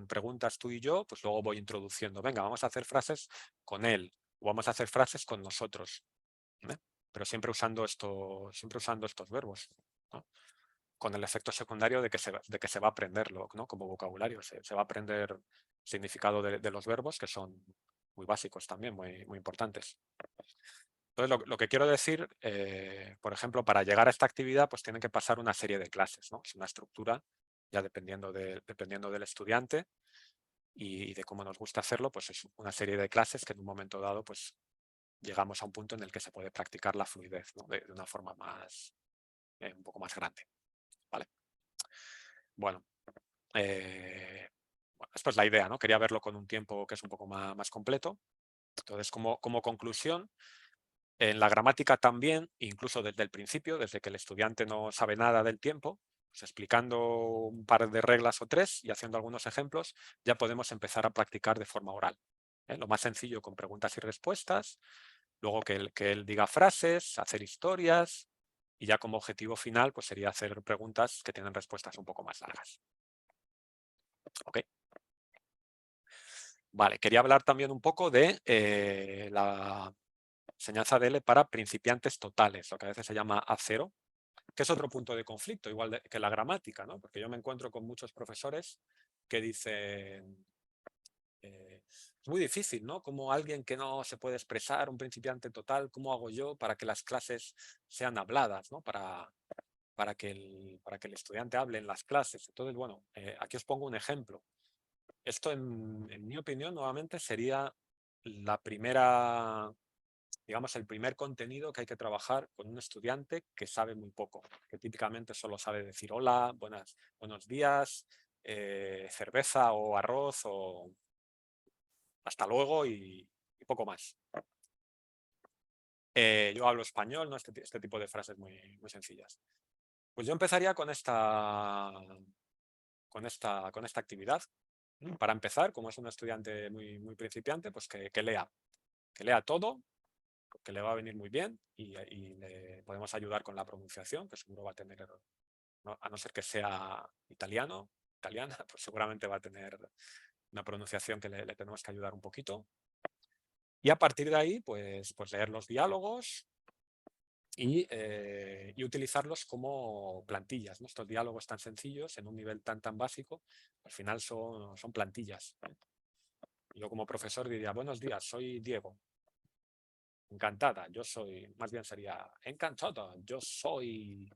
preguntas tú y yo, pues luego voy introduciendo. Venga, vamos a hacer frases con él o vamos a hacer frases con nosotros. Pero siempre usando estos verbos, ¿no? Con el efecto secundario de que se va a aprenderlo, ¿no? Como vocabulario. Se va a aprender significado de los verbos, que son muy básicos también, muy importantes. Entonces, lo que quiero decir, por ejemplo, para llegar a esta actividad, pues tienen que pasar una serie de clases, ¿no? Es una estructura, ya dependiendo del estudiante y de cómo nos gusta hacerlo, pues es una serie de clases que en un momento dado, pues llegamos a un punto en el que se puede practicar la fluidez, ¿no? de una forma más, un poco más grande. ¿Vale? Bueno, esto es la idea, ¿no? Quería verlo con un tiempo que es un poco más completo. Entonces, como conclusión, en la gramática también, incluso desde el principio, desde que el estudiante no sabe nada del tiempo, pues explicando un par de reglas o 3 y haciendo algunos ejemplos, ya podemos empezar a practicar de forma oral. Lo más sencillo con preguntas y respuestas, luego que él diga frases, hacer historias y ya como objetivo final pues sería hacer preguntas que tienen respuestas un poco más largas. ¿Ok? Vale, quería hablar también un poco de la enseñanza de L para principiantes totales, lo que a veces se llama A0, que es otro punto de conflicto, igual que la gramática, ¿no? Porque yo me encuentro con muchos profesores que dicen, es muy difícil, ¿no? Como alguien que no se puede expresar, un principiante total, ¿cómo hago yo para que las clases sean habladas, ¿no? Para que el estudiante hable en las clases. Entonces, bueno, aquí os pongo un ejemplo. Esto, en mi opinión, nuevamente sería la primera, digamos, el primer contenido que hay que trabajar con un estudiante que sabe muy poco, que típicamente solo sabe decir hola, buenos días, cerveza o arroz o hasta luego y poco más. Yo hablo español, ¿no? Este tipo de frases muy sencillas. Pues yo empezaría con esta actividad. Para empezar, como es un estudiante muy principiante, pues que lea todo, que le va a venir muy bien y le podemos ayudar con la pronunciación, que seguro va a tener, ¿no? A no ser que sea italiana, pues seguramente va a tener una pronunciación que le tenemos que ayudar un poquito. Y a partir de ahí, pues leer los diálogos y utilizarlos como plantillas, ¿no? Estos diálogos tan sencillos, en un nivel tan básico, al final son plantillas. Yo como profesor diría, buenos días, soy Diego. Encantada, más bien sería encantada, yo soy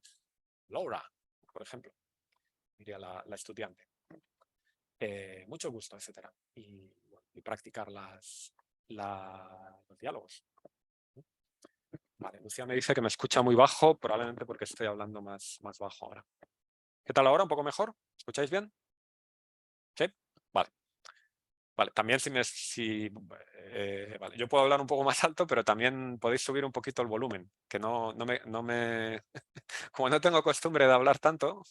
Laura, por ejemplo, diría la estudiante. Mucho gusto, etcétera. Y practicar las los diálogos. Vale, Lucía me dice que me escucha muy bajo, probablemente porque estoy hablando más bajo ahora. ¿Qué tal ahora? ¿Un poco mejor? ¿Escucháis bien? ¿Sí? Vale. Vale, también vale, yo puedo hablar un poco más alto, pero también podéis subir un poquito el volumen, que no me como no tengo costumbre de hablar tanto,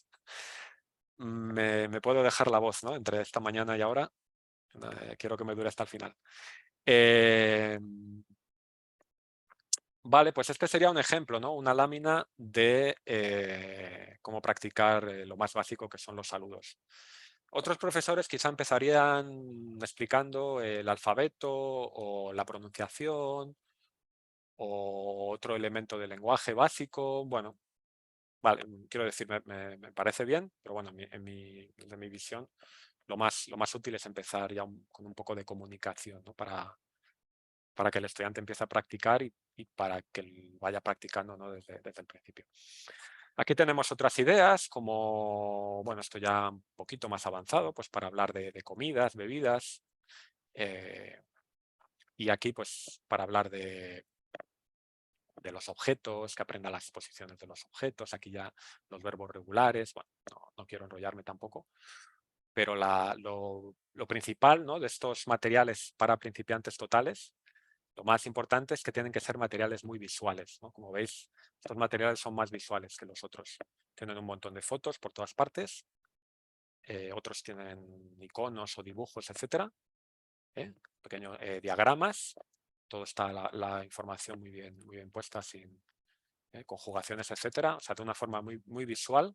me puedo dejar la voz, ¿no? Entre esta mañana y ahora, quiero que me dure hasta el final. Vale, pues este sería un ejemplo, ¿no? Una lámina de cómo practicar lo más básico que son los saludos. Otros profesores quizá empezarían explicando el alfabeto o la pronunciación o otro elemento del lenguaje básico. Bueno, vale, quiero decir, me parece bien, pero bueno, desde mi visión, lo más útil es empezar ya con un poco de comunicación, ¿no? Para que el estudiante empiece a practicar y para que él vaya practicando, ¿no? desde el principio. Aquí tenemos otras ideas, como, bueno, esto ya un poquito más avanzado, pues para hablar de comidas, bebidas. Y aquí, pues, para hablar de los objetos, que aprenda las posiciones de los objetos. Aquí ya los verbos regulares. Bueno, no quiero enrollarme tampoco. Pero lo principal, ¿no? De estos materiales para principiantes totales, lo más importante es que tienen que ser materiales muy visuales, ¿no? Como veis, estos materiales son más visuales que los otros. Tienen un montón de fotos por todas partes. Otros tienen iconos o dibujos, etcétera. Pequeños diagramas. Todo está la información muy bien puesta, sin conjugaciones, etcétera. O sea, de una forma muy visual,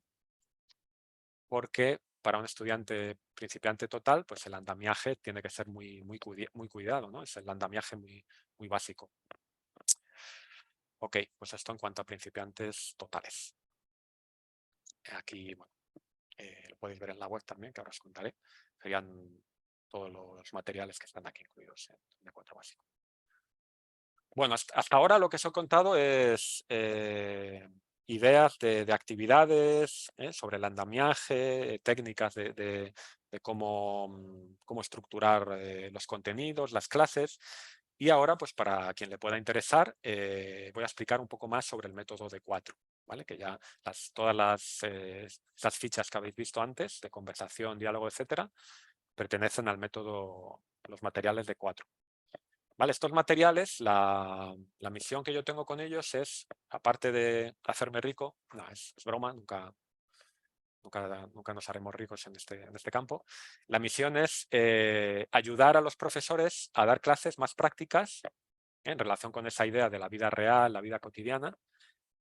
porque para un estudiante principiante total, pues el andamiaje tiene que ser muy cuidado, ¿no? Es el andamiaje muy básico. Ok, pues esto en cuanto a principiantes totales. Aquí, bueno, lo podéis ver en la web también, que ahora os contaré. Serían todos los materiales que están aquí incluidos en D4 básico. Bueno, hasta ahora lo que os he contado es ideas de actividades sobre el andamiaje, técnicas de cómo estructurar los contenidos, las clases. Y ahora, pues para quien le pueda interesar, voy a explicar un poco más sobre el método D4, ¿vale? Que ya todas esas fichas que habéis visto antes, de conversación, diálogo, etcétera, pertenecen al método, los materiales D4. Vale, estos materiales, la misión que yo tengo con ellos es, aparte de hacerme rico, no, es broma, nunca nos haremos ricos en este campo. La misión es ayudar a los profesores a dar clases más prácticas en relación con esa idea de la vida real, la vida cotidiana,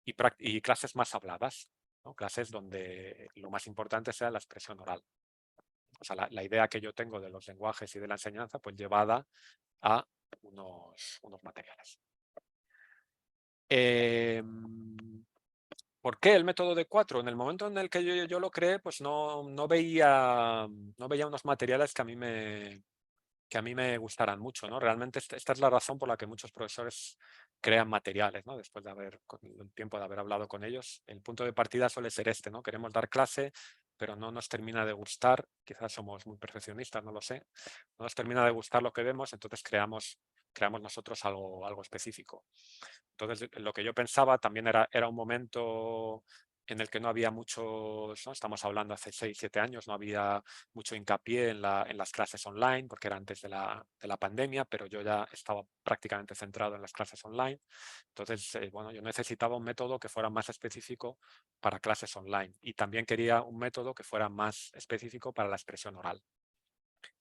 y clases más habladas, ¿no? Clases donde lo más importante sea la expresión oral. O sea, la idea que yo tengo de los lenguajes y de la enseñanza, pues llevada a unos materiales. ¿Por qué el método D4? En el momento en el que yo lo creé, pues no veía unos materiales que a mí me gustaran mucho, ¿no? Realmente esta es la razón por la que muchos profesores crean materiales, ¿no? Después de con el tiempo de haber hablado con ellos. El punto de partida suele ser este, ¿no? Queremos dar clase, pero no nos termina de gustar. Quizás somos muy perfeccionistas, no lo sé. No nos termina de gustar lo que vemos, entonces creamos nosotros algo específico. Entonces, lo que yo pensaba también era un momento en el que no había muchos, ¿no? Estamos hablando hace 6, 7 años, no había mucho hincapié en las clases online, porque era antes de la pandemia, pero yo ya estaba prácticamente centrado en las clases online. Entonces, bueno, yo necesitaba un método que fuera más específico para clases online, y también quería un método que fuera más específico para la expresión oral.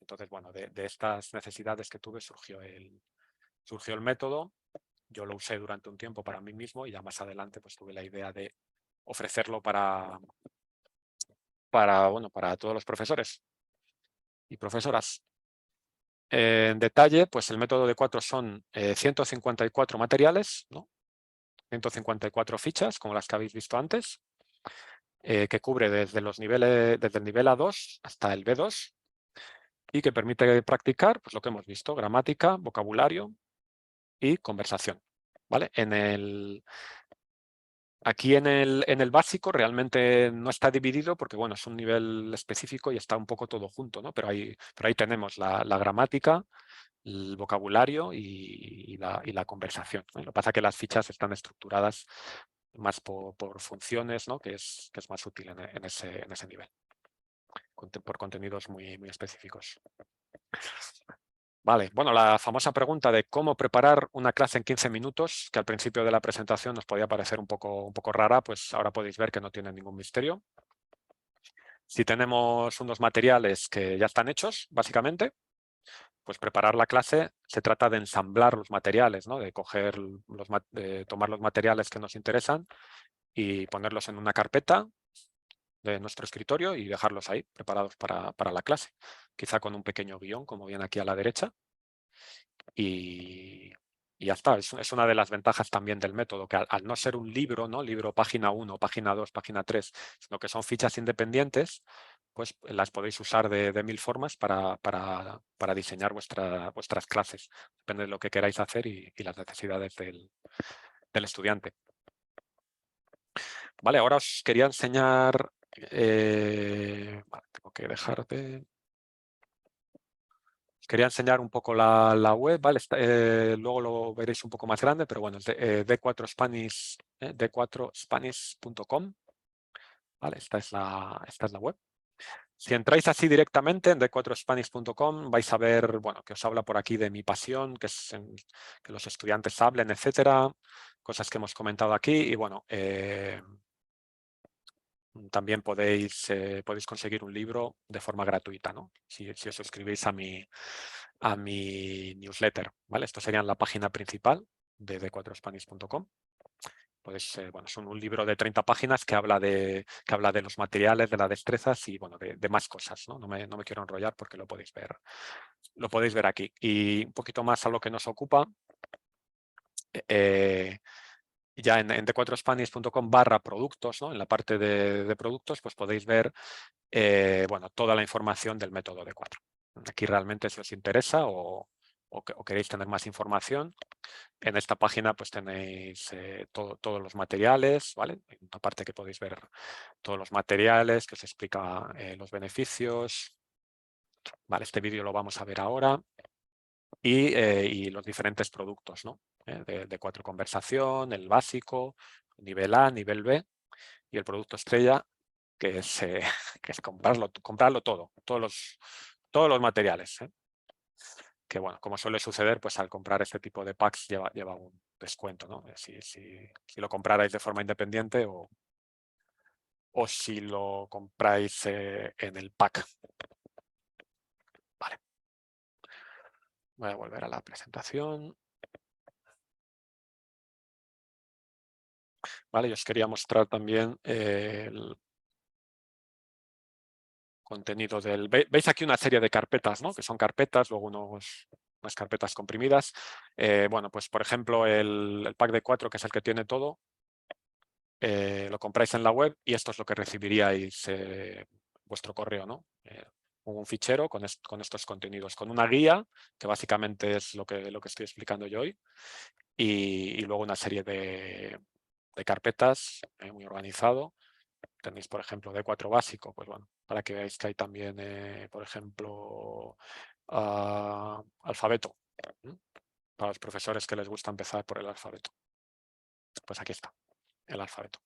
Entonces, bueno, de estas necesidades que tuve surgió el método. Yo lo usé durante un tiempo para mí mismo y ya más adelante pues tuve la idea de ofrecerlo para todos los profesores y profesoras. En detalle, pues el método D4 son 154 materiales, ¿no? 154 fichas, como las que habéis visto antes, que cubre desde el nivel A2 hasta el B2 y que permite practicar pues, lo que hemos visto: gramática, vocabulario y conversación. ¿Vale? Aquí en el básico realmente no está dividido porque, bueno, es un nivel específico y está un poco todo junto, ¿no? Pero ahí tenemos la gramática, el vocabulario y la conversación, ¿no? Lo que pasa es que las fichas están estructuradas más por funciones, ¿no? Que es más útil en ese nivel, por contenidos muy específicos. Vale, bueno, la famosa pregunta de cómo preparar una clase en 15 minutos, que al principio de la presentación nos podía parecer un poco rara, pues ahora podéis ver que no tiene ningún misterio. Si tenemos unos materiales que ya están hechos, básicamente, pues preparar la clase se trata de ensamblar los materiales, ¿no? De tomar los materiales que nos interesan y ponerlos en una carpeta de nuestro escritorio y dejarlos ahí preparados para la clase, quizá con un pequeño guión, como viene aquí a la derecha. Y ya está, es una de las ventajas también del método, que al no ser un libro, ¿no? Libro página 1, página 2, página 3, sino que son fichas independientes, pues las podéis usar de mil formas para diseñar vuestras clases. Depende de lo que queráis hacer y las necesidades del estudiante. Vale, ahora os quería enseñar... vale, tengo que dejar de... Os quería enseñar un poco la web, ¿vale? Luego lo veréis un poco más grande, pero bueno, es de, D4Spanish, d4spanish.com, ¿vale? Esta es la web. Si entráis así directamente en d4spanish.com vais a ver, bueno, que os habla por aquí de mi pasión, que es que los estudiantes hablen, etcétera, cosas que hemos comentado aquí y bueno, también podéis conseguir un libro de forma gratuita, ¿no? Si os suscribís a mi newsletter, ¿vale? Esto sería en la página principal de d4spanish.com. Pues, bueno, es un libro de 30 páginas que habla de los materiales, de las destrezas y bueno, de más cosas, ¿no? No me quiero enrollar porque lo podéis ver aquí. Y un poquito más a lo que nos ocupa, ya en d4spanish.com/productos, ¿no? En la parte de productos, pues podéis ver bueno, toda la información del método D4. Aquí realmente si os interesa o queréis tener más información, en esta página pues tenéis todos los materiales, ¿vale? Hay una parte que podéis ver todos los materiales, que os explica los beneficios. Vale, este vídeo lo vamos a ver ahora. Y los diferentes productos, ¿no? De 4 conversación, el básico, nivel A, nivel B y el producto estrella, que es, que es comprarlo todo, todos los materiales. Que bueno, como suele suceder, pues al comprar este tipo de packs lleva un descuento, ¿no? Si lo comprarais de forma independiente o si lo compráis en el pack. Vale. Voy a volver a la presentación. Vale, y os quería mostrar también el contenido del... Veis aquí una serie de carpetas, ¿no? Que son carpetas, luego unas carpetas comprimidas. Bueno, pues por ejemplo el pack de 4, que es el que tiene todo, lo compráis en la web y esto es lo que recibiríais vuestro correo, ¿no? Un fichero con estos contenidos, con una guía, que básicamente es lo que estoy explicando yo hoy, y luego una serie de carpetas muy organizado. Tenéis, por ejemplo, D4 básico, pues bueno, para que veáis que hay también, por ejemplo, alfabeto, para los profesores que les gusta empezar por el alfabeto. Pues aquí está, el alfabeto.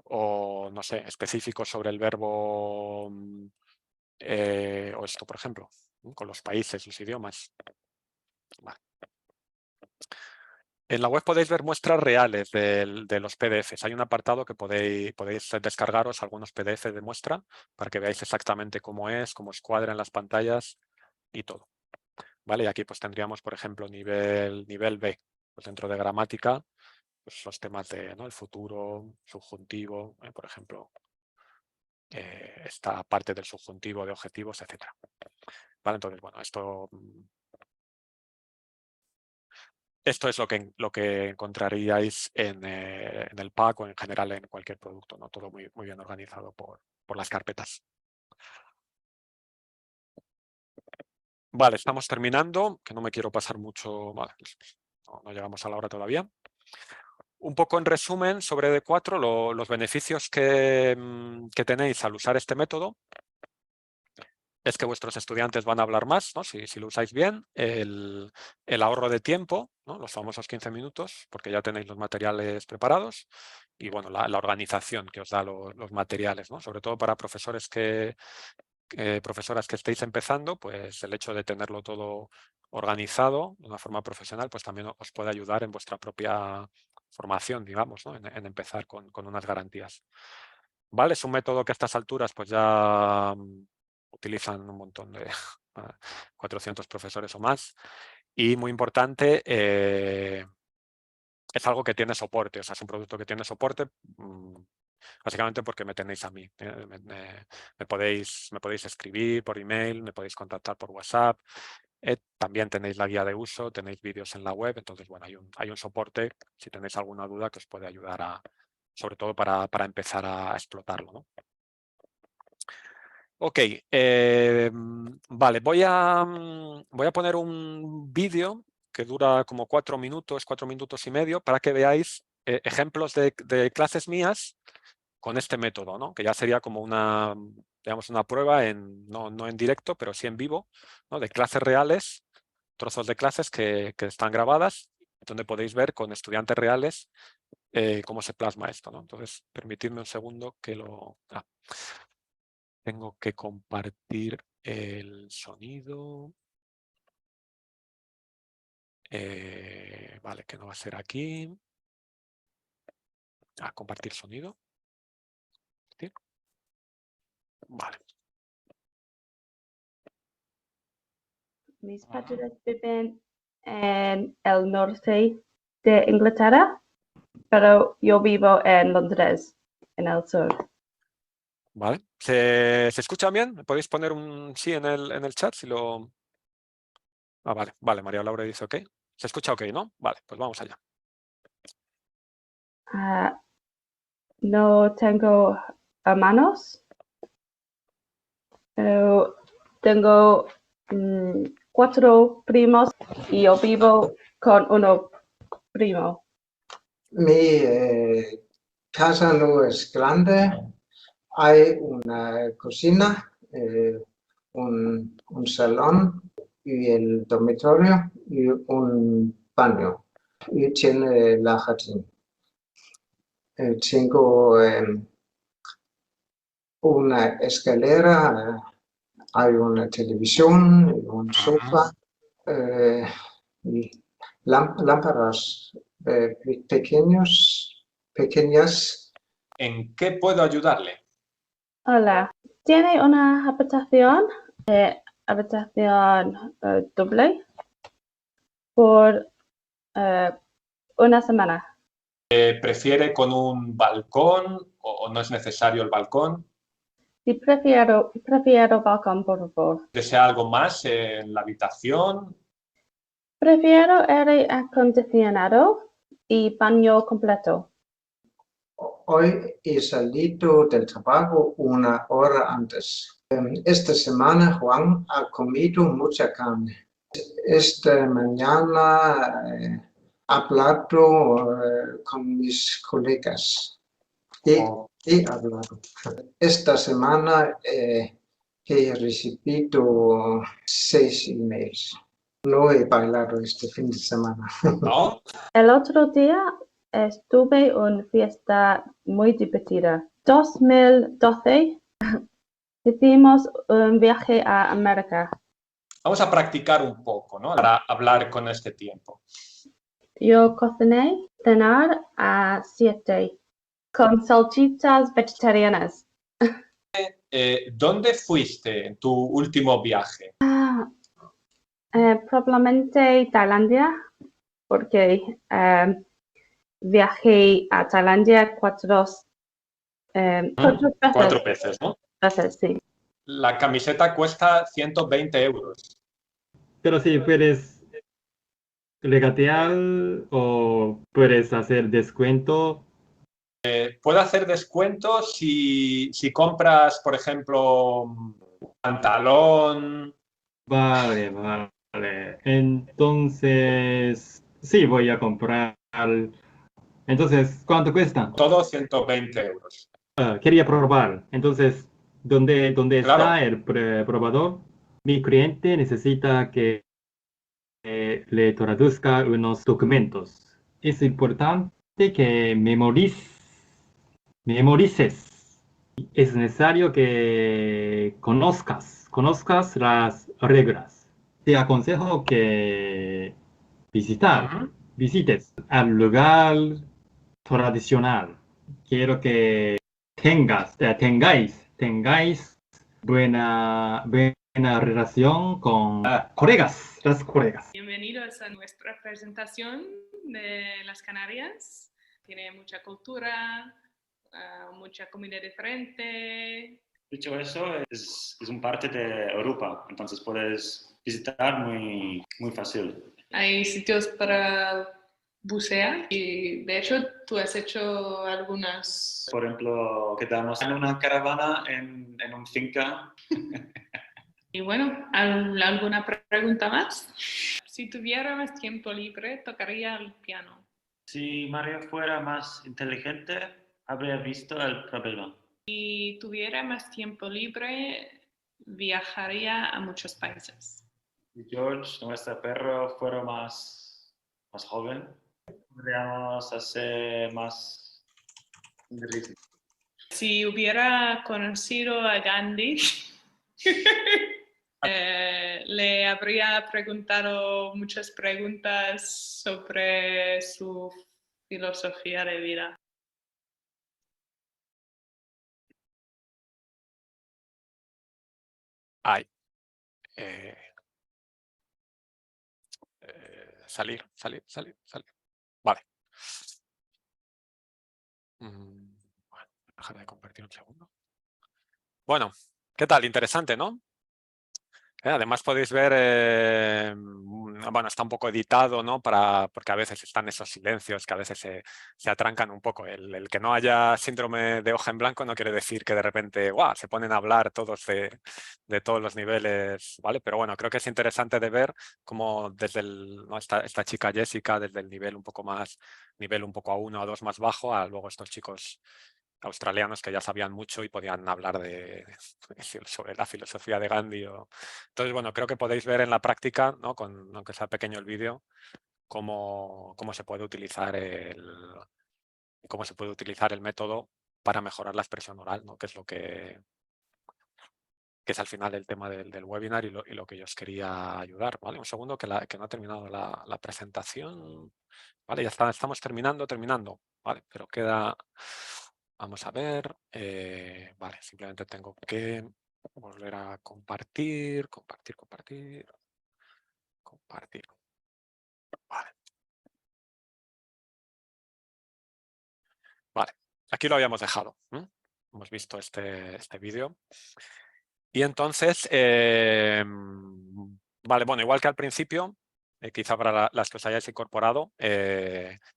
O, no sé, específicos sobre el verbo, o esto, por ejemplo, con los países, los idiomas. Vale. En la web podéis ver muestras reales de los PDFs. Hay un apartado que podéis descargaros algunos PDFs de muestra para que veáis exactamente cómo os cuadran las pantallas y todo. ¿Vale? Y aquí pues tendríamos, por ejemplo, nivel B. Pues dentro de gramática, pues los temas de, ¿no? El futuro, subjuntivo, por ejemplo, esta parte del subjuntivo de objetivos, etc. ¿Vale? Entonces, bueno, esto es lo que encontraríais en el pack o en general en cualquier producto, ¿no? Todo muy bien organizado por las carpetas. Vale, estamos terminando, que no me quiero pasar mucho, vale, no llegamos a la hora todavía. Un poco en resumen sobre D4, los beneficios que tenéis al usar este método es que vuestros estudiantes van a hablar más, ¿no? Si lo usáis bien, el ahorro de tiempo, ¿no? Los famosos 15 minutos, porque ya tenéis los materiales preparados, y bueno, la organización que os da los materiales, ¿no? Sobre todo para profesores profesoras que estéis empezando, pues el hecho de tenerlo todo organizado de una forma profesional, pues también os puede ayudar en vuestra propia formación, digamos, ¿no? en empezar con unas garantías. ¿Vale? Es un método que a estas alturas pues ya utilizan un montón de 400 profesores o más. Y muy importante, es algo que tiene soporte, o sea, es un producto que tiene soporte básicamente porque me tenéis a mí. Me podéis escribir por email, me podéis contactar por WhatsApp. También tenéis la guía de uso, tenéis vídeos en la web. Entonces, bueno, hay un soporte si tenéis alguna duda que os puede ayudar sobre todo para empezar a explotarlo, ¿no? Ok, vale, voy a poner un vídeo que dura como 4 minutos y medio, para que veáis ejemplos de clases mías con este método, ¿no? Que ya sería como digamos, una prueba no en directo, pero sí en vivo, ¿no? De clases reales, trozos de clases que están grabadas, donde podéis ver con estudiantes reales cómo se plasma esto, ¿no? Entonces, permitidme un segundo que tengo que compartir el sonido. Vale, que no va a ser aquí. Compartir sonido. ¿Sí? Vale. Mis padres viven en el norte de Inglaterra, pero yo vivo en Londres, en el sur. Vale. ¿Se escucha bien? ¿Me podéis poner un sí en el chat? Si lo... vale. Vale, María Laura dice ok. ¿Se escucha ok, no? Vale, pues vamos allá. No tengo hermanos, pero tengo 4 primos y yo vivo con uno primo. Mi casa no es grande. Hay una cocina, un salón y el dormitorio y un baño. Y tiene la jardín. Tengo una escalera, hay una televisión, un sofá y lámparas pequeñas. ¿En qué puedo ayudarle? Hola, ¿tiene una habitación doble por una semana? ¿Prefiere con un balcón o no es necesario el balcón? Sí, prefiero balcón, por favor. ¿Desea algo más en la habitación? Prefiero aire acondicionado y baño completo. Hoy he salido del trabajo una hora antes. Esta semana Juan ha comido mucha carne. Esta mañana he hablado con mis colegas. He hablado. Esta semana he recibido 6 emails. No he bailado este fin de semana. ¿No? El otro día estuve en una fiesta muy divertida. 2012 hicimos un viaje a América. Vamos a practicar un poco, ¿no? Para hablar con este tiempo. Yo cociné cenar a 7 con salchichas vegetarianas. ¿Dónde fuiste en tu último viaje? Probablemente Tailandia, porque viajé a Tailandia 4 veces. 4 veces, ¿no? Veces, sí. La camiseta cuesta 120 euros. Pero si puedes regatear o puedes hacer descuento. Puedo hacer descuentos si compras, por ejemplo, pantalón. Vale, vale. Entonces, sí, voy a comprar Entonces, ¿cuánto cuesta? Todo 120 euros. Quería probar. Entonces, ¿dónde Claro. está el probador? Mi cliente necesita que le traduzca unos documentos. Es importante que memorices. Es necesario que conozcas las reglas. Te aconsejo que Ujú. visites al lugar tradicional. Quiero que tengáis buena relación con las colegas. Bienvenidos a nuestra presentación de las Canarias. Tiene mucha cultura, mucha comida diferente. Dicho eso, es un parte de Europa, entonces puedes visitar muy fácil. Hay sitios para bucear y de hecho tú has hecho algunas. Por ejemplo, quedamos en una caravana en una finca. Y bueno, ¿alguna pregunta más? Si tuviera más tiempo libre, tocaría el piano. Si Mario fuera más inteligente, habría visto el problema. Si tuviera más tiempo libre, viajaría a muchos países. Si George, nuestro perro, fuera más joven, podríamos hacer más ejercicio. Si hubiera conocido a Gandhi, le habría preguntado muchas preguntas sobre su filosofía de vida. Ay. Salir. Vale. Bueno, dejar de compartir un segundo. Bueno, ¿qué tal? Interesante, ¿no? Además podéis ver, bueno, está un poco editado, ¿no? Porque a veces están esos silencios que a veces se atrancan un poco. El que no haya síndrome de hoja en blanco no quiere decir que de repente se ponen a hablar todos de todos los niveles, ¿vale? Pero bueno, creo que es interesante de ver cómo desde ¿no? esta chica Jessica, desde el nivel un poco A1, A2 más bajo, a luego estos chicos australianos que ya sabían mucho y podían hablar sobre la filosofía de Gandhi. Entonces, bueno, creo que podéis ver en la práctica, ¿no? Aunque sea pequeño el vídeo, cómo se puede utilizar el método para mejorar la expresión oral, ¿no? Que es lo que es al final el tema del webinar y lo que yo os quería ayudar. ¿Vale? Un segundo que no ha terminado la presentación. Vale, ya estamos terminando. Vale, pero queda... Vamos a ver. Vale, simplemente tengo que volver a compartir. Vale. Vale, aquí lo habíamos dejado. Hemos visto este vídeo. Y entonces, vale, bueno, igual que al principio, quizá para las que os hayáis incorporado,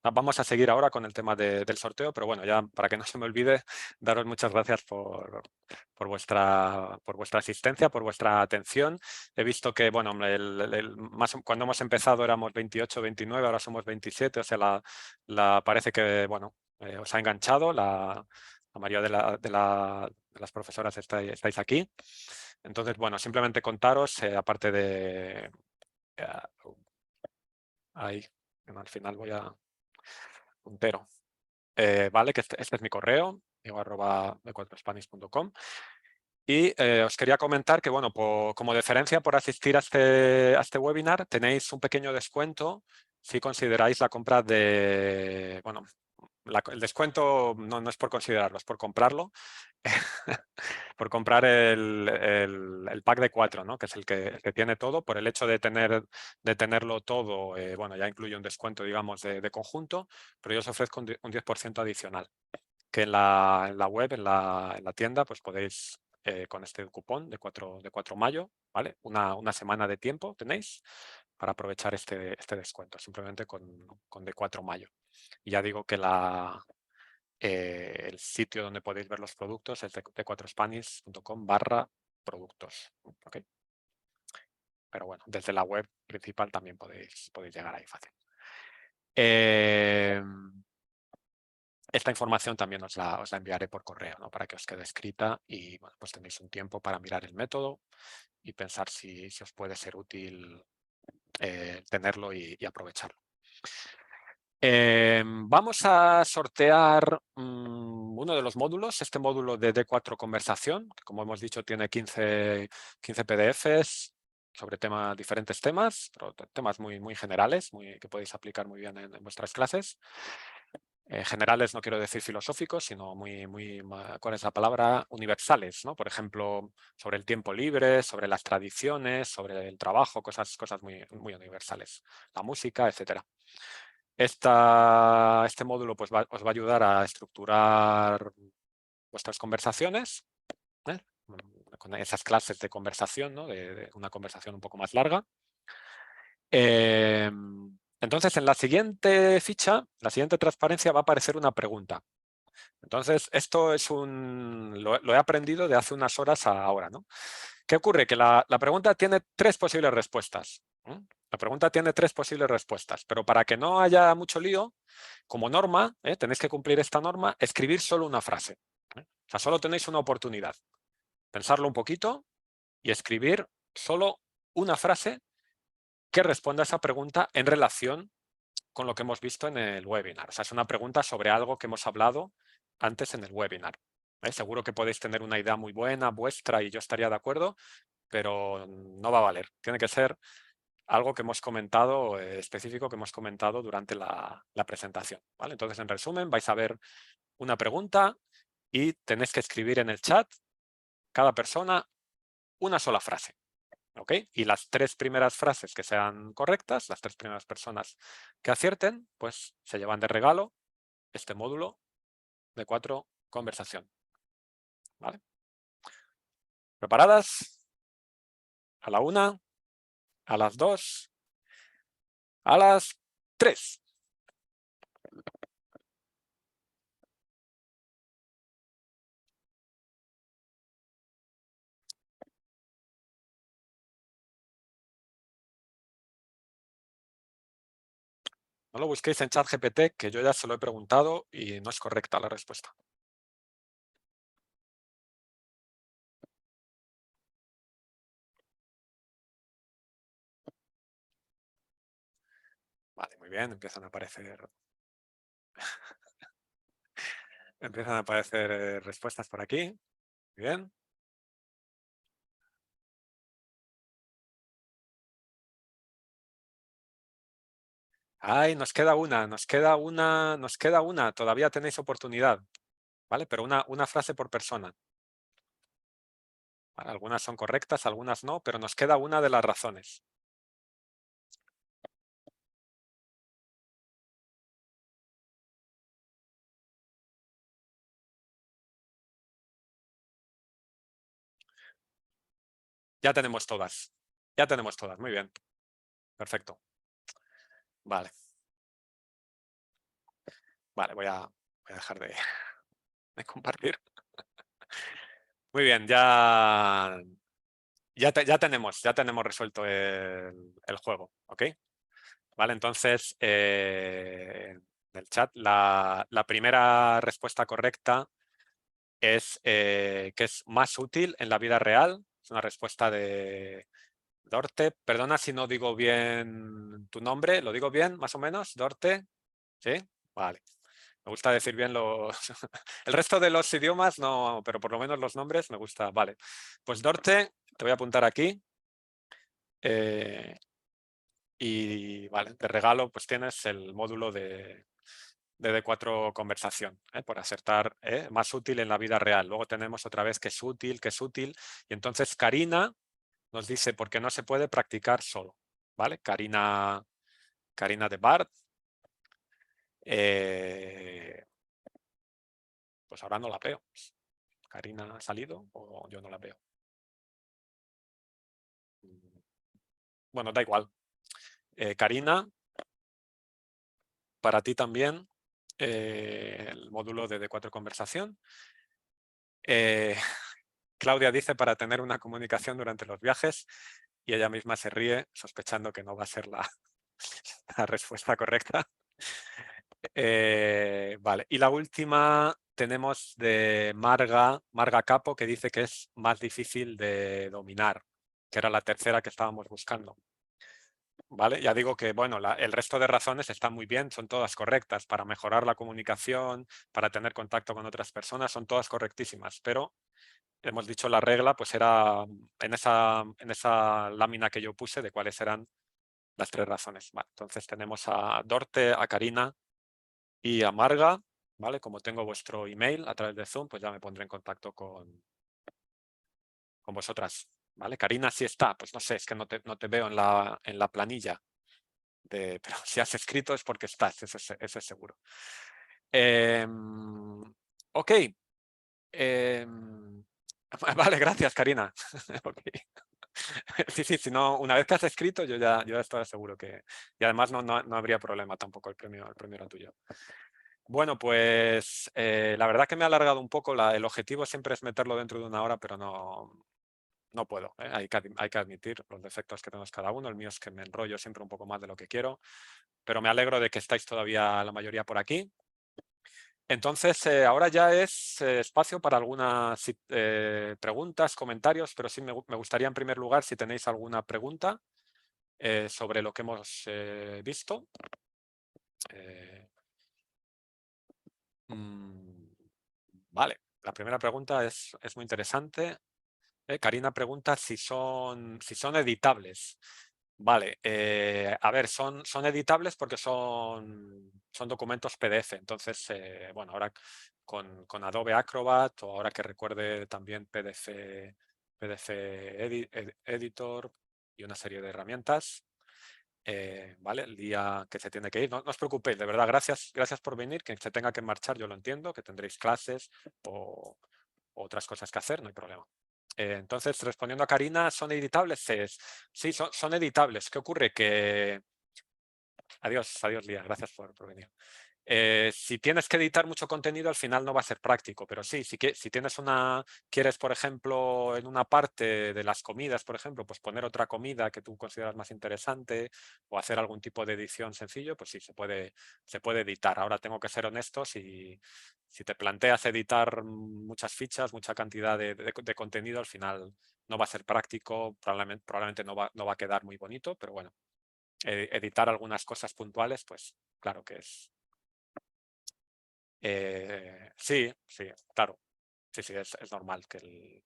vamos a seguir ahora con el tema del sorteo, pero bueno, ya para que no se me olvide, daros muchas gracias por vuestra asistencia, por vuestra atención. He visto que, bueno, cuando hemos empezado éramos 28, 29, ahora somos 27, o sea, parece que, bueno, os ha enganchado, la mayoría de las profesoras estáis aquí. Entonces, bueno, simplemente contaros, aparte de... ahí, al final voy a... puntero. Vale, que este es mi correo, diego@b4spanish.com. Y os quería comentar que, bueno, como deferencia por asistir a este webinar, tenéis un pequeño descuento si consideráis la compra de... Bueno, el descuento no es por considerarlo, es por comprarlo. Por comprar el pack de 4, ¿no? Que es el que tiene todo. Por el hecho de tenerlo todo, bueno, ya incluye un descuento, digamos, de conjunto, pero yo os ofrezco un 10% adicional, que en la web, en la tienda, pues podéis, con este cupón de 4 mayo, ¿vale? Una semana de tiempo tenéis para aprovechar este descuento, simplemente con de 4 mayo. Y ya digo que el sitio donde podéis ver los productos es d4spanish.com/productos. ¿Okay? Pero bueno, desde la web principal también podéis llegar ahí fácil. esta información también os la enviaré por correo, ¿no? Para que os quede escrita y bueno, pues tenéis un tiempo para mirar el método y pensar si os puede ser útil tenerlo y aprovecharlo. Vamos a sortear uno de los módulos, este módulo de D4 Conversación, que como hemos dicho tiene 15 PDFs sobre diferentes temas, pero temas muy generales, que podéis aplicar muy bien en vuestras clases. Generales no quiero decir filosóficos, sino ¿cuál es la palabra? Universales, ¿no? Por ejemplo, sobre el tiempo libre, sobre las tradiciones, sobre el trabajo, cosas muy universales. La música, etcétera. Este módulo pues, os va a ayudar a estructurar vuestras conversaciones, con esas clases de conversación, ¿no? de una conversación un poco más larga. Entonces, en la siguiente ficha, la siguiente transparencia, va a aparecer una pregunta. Entonces, esto es lo he aprendido de hace unas horas a ahora, ¿no? ¿Qué ocurre? Que la pregunta tiene 3 posibles respuestas. La pregunta tiene 3 posibles respuestas, pero para que no haya mucho lío, como norma, tenéis que cumplir esta norma, escribir solo una frase. O sea, solo tenéis una oportunidad. Pensarlo un poquito y escribir solo una frase que responda a esa pregunta en relación con lo que hemos visto en el webinar. O sea, es una pregunta sobre algo que hemos hablado antes en el webinar. Seguro que podéis tener una idea muy buena vuestra y yo estaría de acuerdo, pero no va a valer. Tiene que ser algo que hemos comentado, específico que hemos comentado durante la presentación. ¿Vale? Entonces, en resumen, vais a ver una pregunta y tenéis que escribir en el chat, cada persona, una sola frase. ¿Okay? Y las 3 primeras frases que sean correctas, las 3 primeras personas que acierten, pues se llevan de regalo este módulo de D4 Conversación. ¿Vale? ¿Preparadas? A la 1, a las 2, a las 3. No lo busquéis en ChatGPT, que yo ya se lo he preguntado y no es correcta la respuesta. Vale, muy bien, empiezan a aparecer respuestas por aquí. Muy bien. Ay, nos queda una. Todavía tenéis oportunidad. ¿Vale? Pero una frase por persona. ¿Vale? Algunas son correctas, algunas no, pero nos queda una de las razones. Ya tenemos todas. Ya tenemos todas. Muy bien. Perfecto. Vale. Vale, voy a dejar de compartir. Muy bien, ya tenemos resuelto el juego, ¿ok? Vale, entonces, en el chat, la primera respuesta correcta es que es más útil en la vida real. Es una respuesta de Dorte. Perdona si no digo bien tu nombre. ¿Lo digo bien, más o menos, Dorte? ¿Sí? Vale. Me gusta decir bien los... El resto de los idiomas no, pero por lo menos los nombres me gusta. Vale. Pues Dorte, te voy a apuntar aquí. Y vale, de regalo pues tienes el módulo de D4 Conversación, por acertar, más útil en la vida real. Luego tenemos otra vez que es útil. Y entonces Karina nos dice por qué no se puede practicar solo. ¿Vale? Karina de Bart. Pues ahora no la veo. ¿Karina ha salido o yo no la veo? Bueno, da igual. Karina, para ti también el módulo de D4 Conversación. Claudia dice para tener una comunicación durante los viajes y ella misma se ríe sospechando que no va a ser la respuesta correcta. Vale, y la última tenemos de Marga Capo, que dice que es más difícil de dominar, que era la tercera que estábamos buscando. Vale, ya digo que bueno, el resto de razones están muy bien, son todas correctas para mejorar la comunicación, para tener contacto con otras personas, son todas correctísimas, pero hemos dicho la regla, pues era en esa lámina que yo puse de cuáles eran las 3 razones. Vale, entonces tenemos a Dorte, a Karina y a Marga, ¿vale? Como tengo vuestro email a través de Zoom, pues ya me pondré en contacto con vosotras, ¿vale? Karina sí está, pues no sé, es que no te veo en la planilla, pero si has escrito es porque estás, eso es seguro. Ok. Vale, gracias, Karina. Okay. Sí, si no, una vez que has escrito, yo ya estoy seguro que... Y además no habría problema tampoco, el premio era tuyo. Bueno, pues la verdad que me ha alargado un poco. El objetivo siempre es meterlo dentro de 1 hora, pero no puedo. Hay que admitir los defectos que tenemos cada uno. El mío es que me enrollo siempre un poco más de lo que quiero. Pero me alegro de que estáis todavía la mayoría por aquí. Entonces, ahora ya es espacio para algunas preguntas, comentarios, pero sí me gustaría en primer lugar si tenéis alguna pregunta sobre lo que hemos visto. Vale, la primera pregunta es muy interesante. Karina pregunta si son editables. Vale, a ver, son editables porque son documentos PDF. Entonces, bueno, ahora con Adobe Acrobat o ahora que recuerde también PDF Editor y una serie de herramientas. Vale, el día que se tiene que ir. No os preocupéis, de verdad, gracias por venir. Que se tenga que marchar, yo lo entiendo, que tendréis clases o otras cosas que hacer, no hay problema. Entonces, respondiendo a Karina, ¿son editables? Sí, son editables. ¿Qué ocurre? Que... Adiós, Lía, gracias por venir. Si tienes que editar mucho contenido, al final no va a ser práctico, pero sí, si quieres, por ejemplo, en una parte de las comidas, por ejemplo, pues poner otra comida que tú consideras más interesante o hacer algún tipo de edición sencillo, pues sí, se puede editar. Ahora tengo que ser honesto, si te planteas editar muchas fichas, mucha cantidad de contenido, al final no va a ser práctico, probablemente no va a quedar muy bonito, pero bueno, editar algunas cosas puntuales, pues claro que es... sí, claro. Sí, es normal que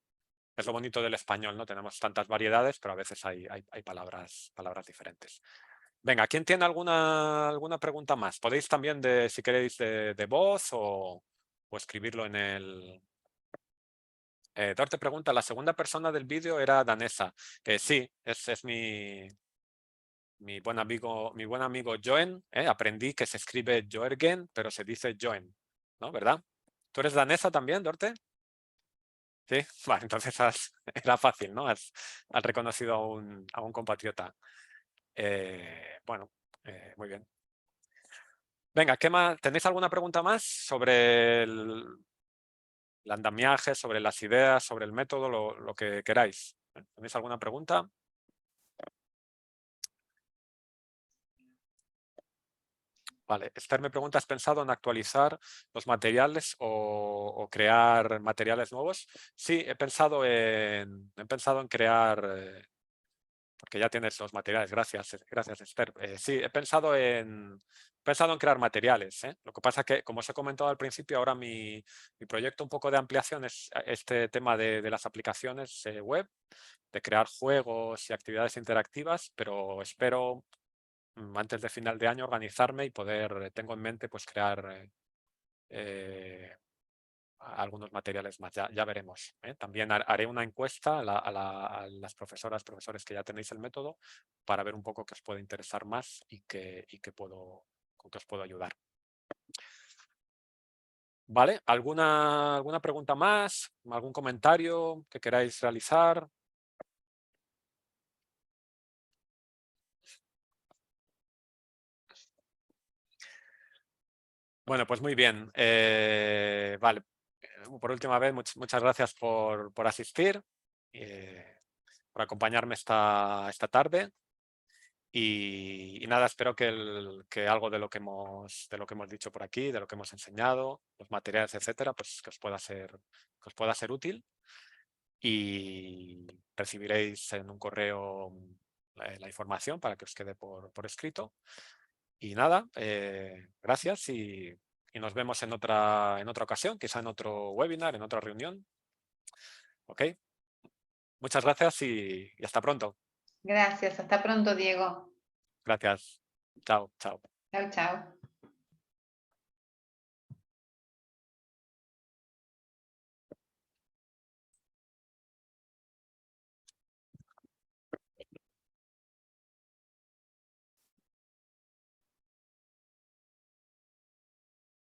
es lo bonito del español, ¿no? Tenemos tantas variedades, pero a veces hay palabras diferentes. Venga, ¿quién tiene alguna pregunta más? Podéis también, si queréis, de voz o escribirlo en el... Dorte pregunta, ¿la segunda persona del vídeo era danesa? Sí, es mi buen amigo Joen. Aprendí que se escribe Joergen, pero se dice Joen, ¿no? ¿Verdad? ¿Tú eres danesa también, Dorte? Sí, vale, entonces era fácil, ¿no? Has reconocido a un compatriota. Bueno, muy bien. Venga, ¿qué más? ¿Tenéis alguna pregunta más sobre el andamiaje, sobre las ideas, sobre el método, lo que queráis? ¿Tenéis alguna pregunta? Vale, Esther me pregunta, ¿has pensado en actualizar los materiales o crear materiales nuevos? Sí, he pensado en crear, porque ya tienes los materiales, gracias Esther. Sí, he pensado en crear materiales. Lo que pasa es que, como os he comentado al principio, ahora mi proyecto un poco de ampliación es este tema de las aplicaciones web, de crear juegos y actividades interactivas, pero espero antes de final de año organizarme y tengo en mente pues crear algunos materiales más, ya veremos. También haré una encuesta a las profesores que ya tenéis el método para ver un poco qué os puede interesar más y con qué os puedo ayudar. ¿Vale? ¿Alguna pregunta más? ¿Algún comentario que queráis realizar? Bueno, pues muy bien. Vale. Por última vez, muchas gracias por asistir, por acompañarme esta tarde. Y nada, espero que algo de lo que hemos dicho por aquí, de lo que hemos enseñado, los materiales, etcétera, pues que os pueda ser útil. Y recibiréis en un correo la información para que os quede por escrito. Y nada, gracias y nos vemos en otra ocasión, quizá en otro webinar, en otra reunión. ¿Ok? Muchas gracias y hasta pronto. Gracias, hasta pronto, Diego. Gracias. Chao, chao. Chao, chao.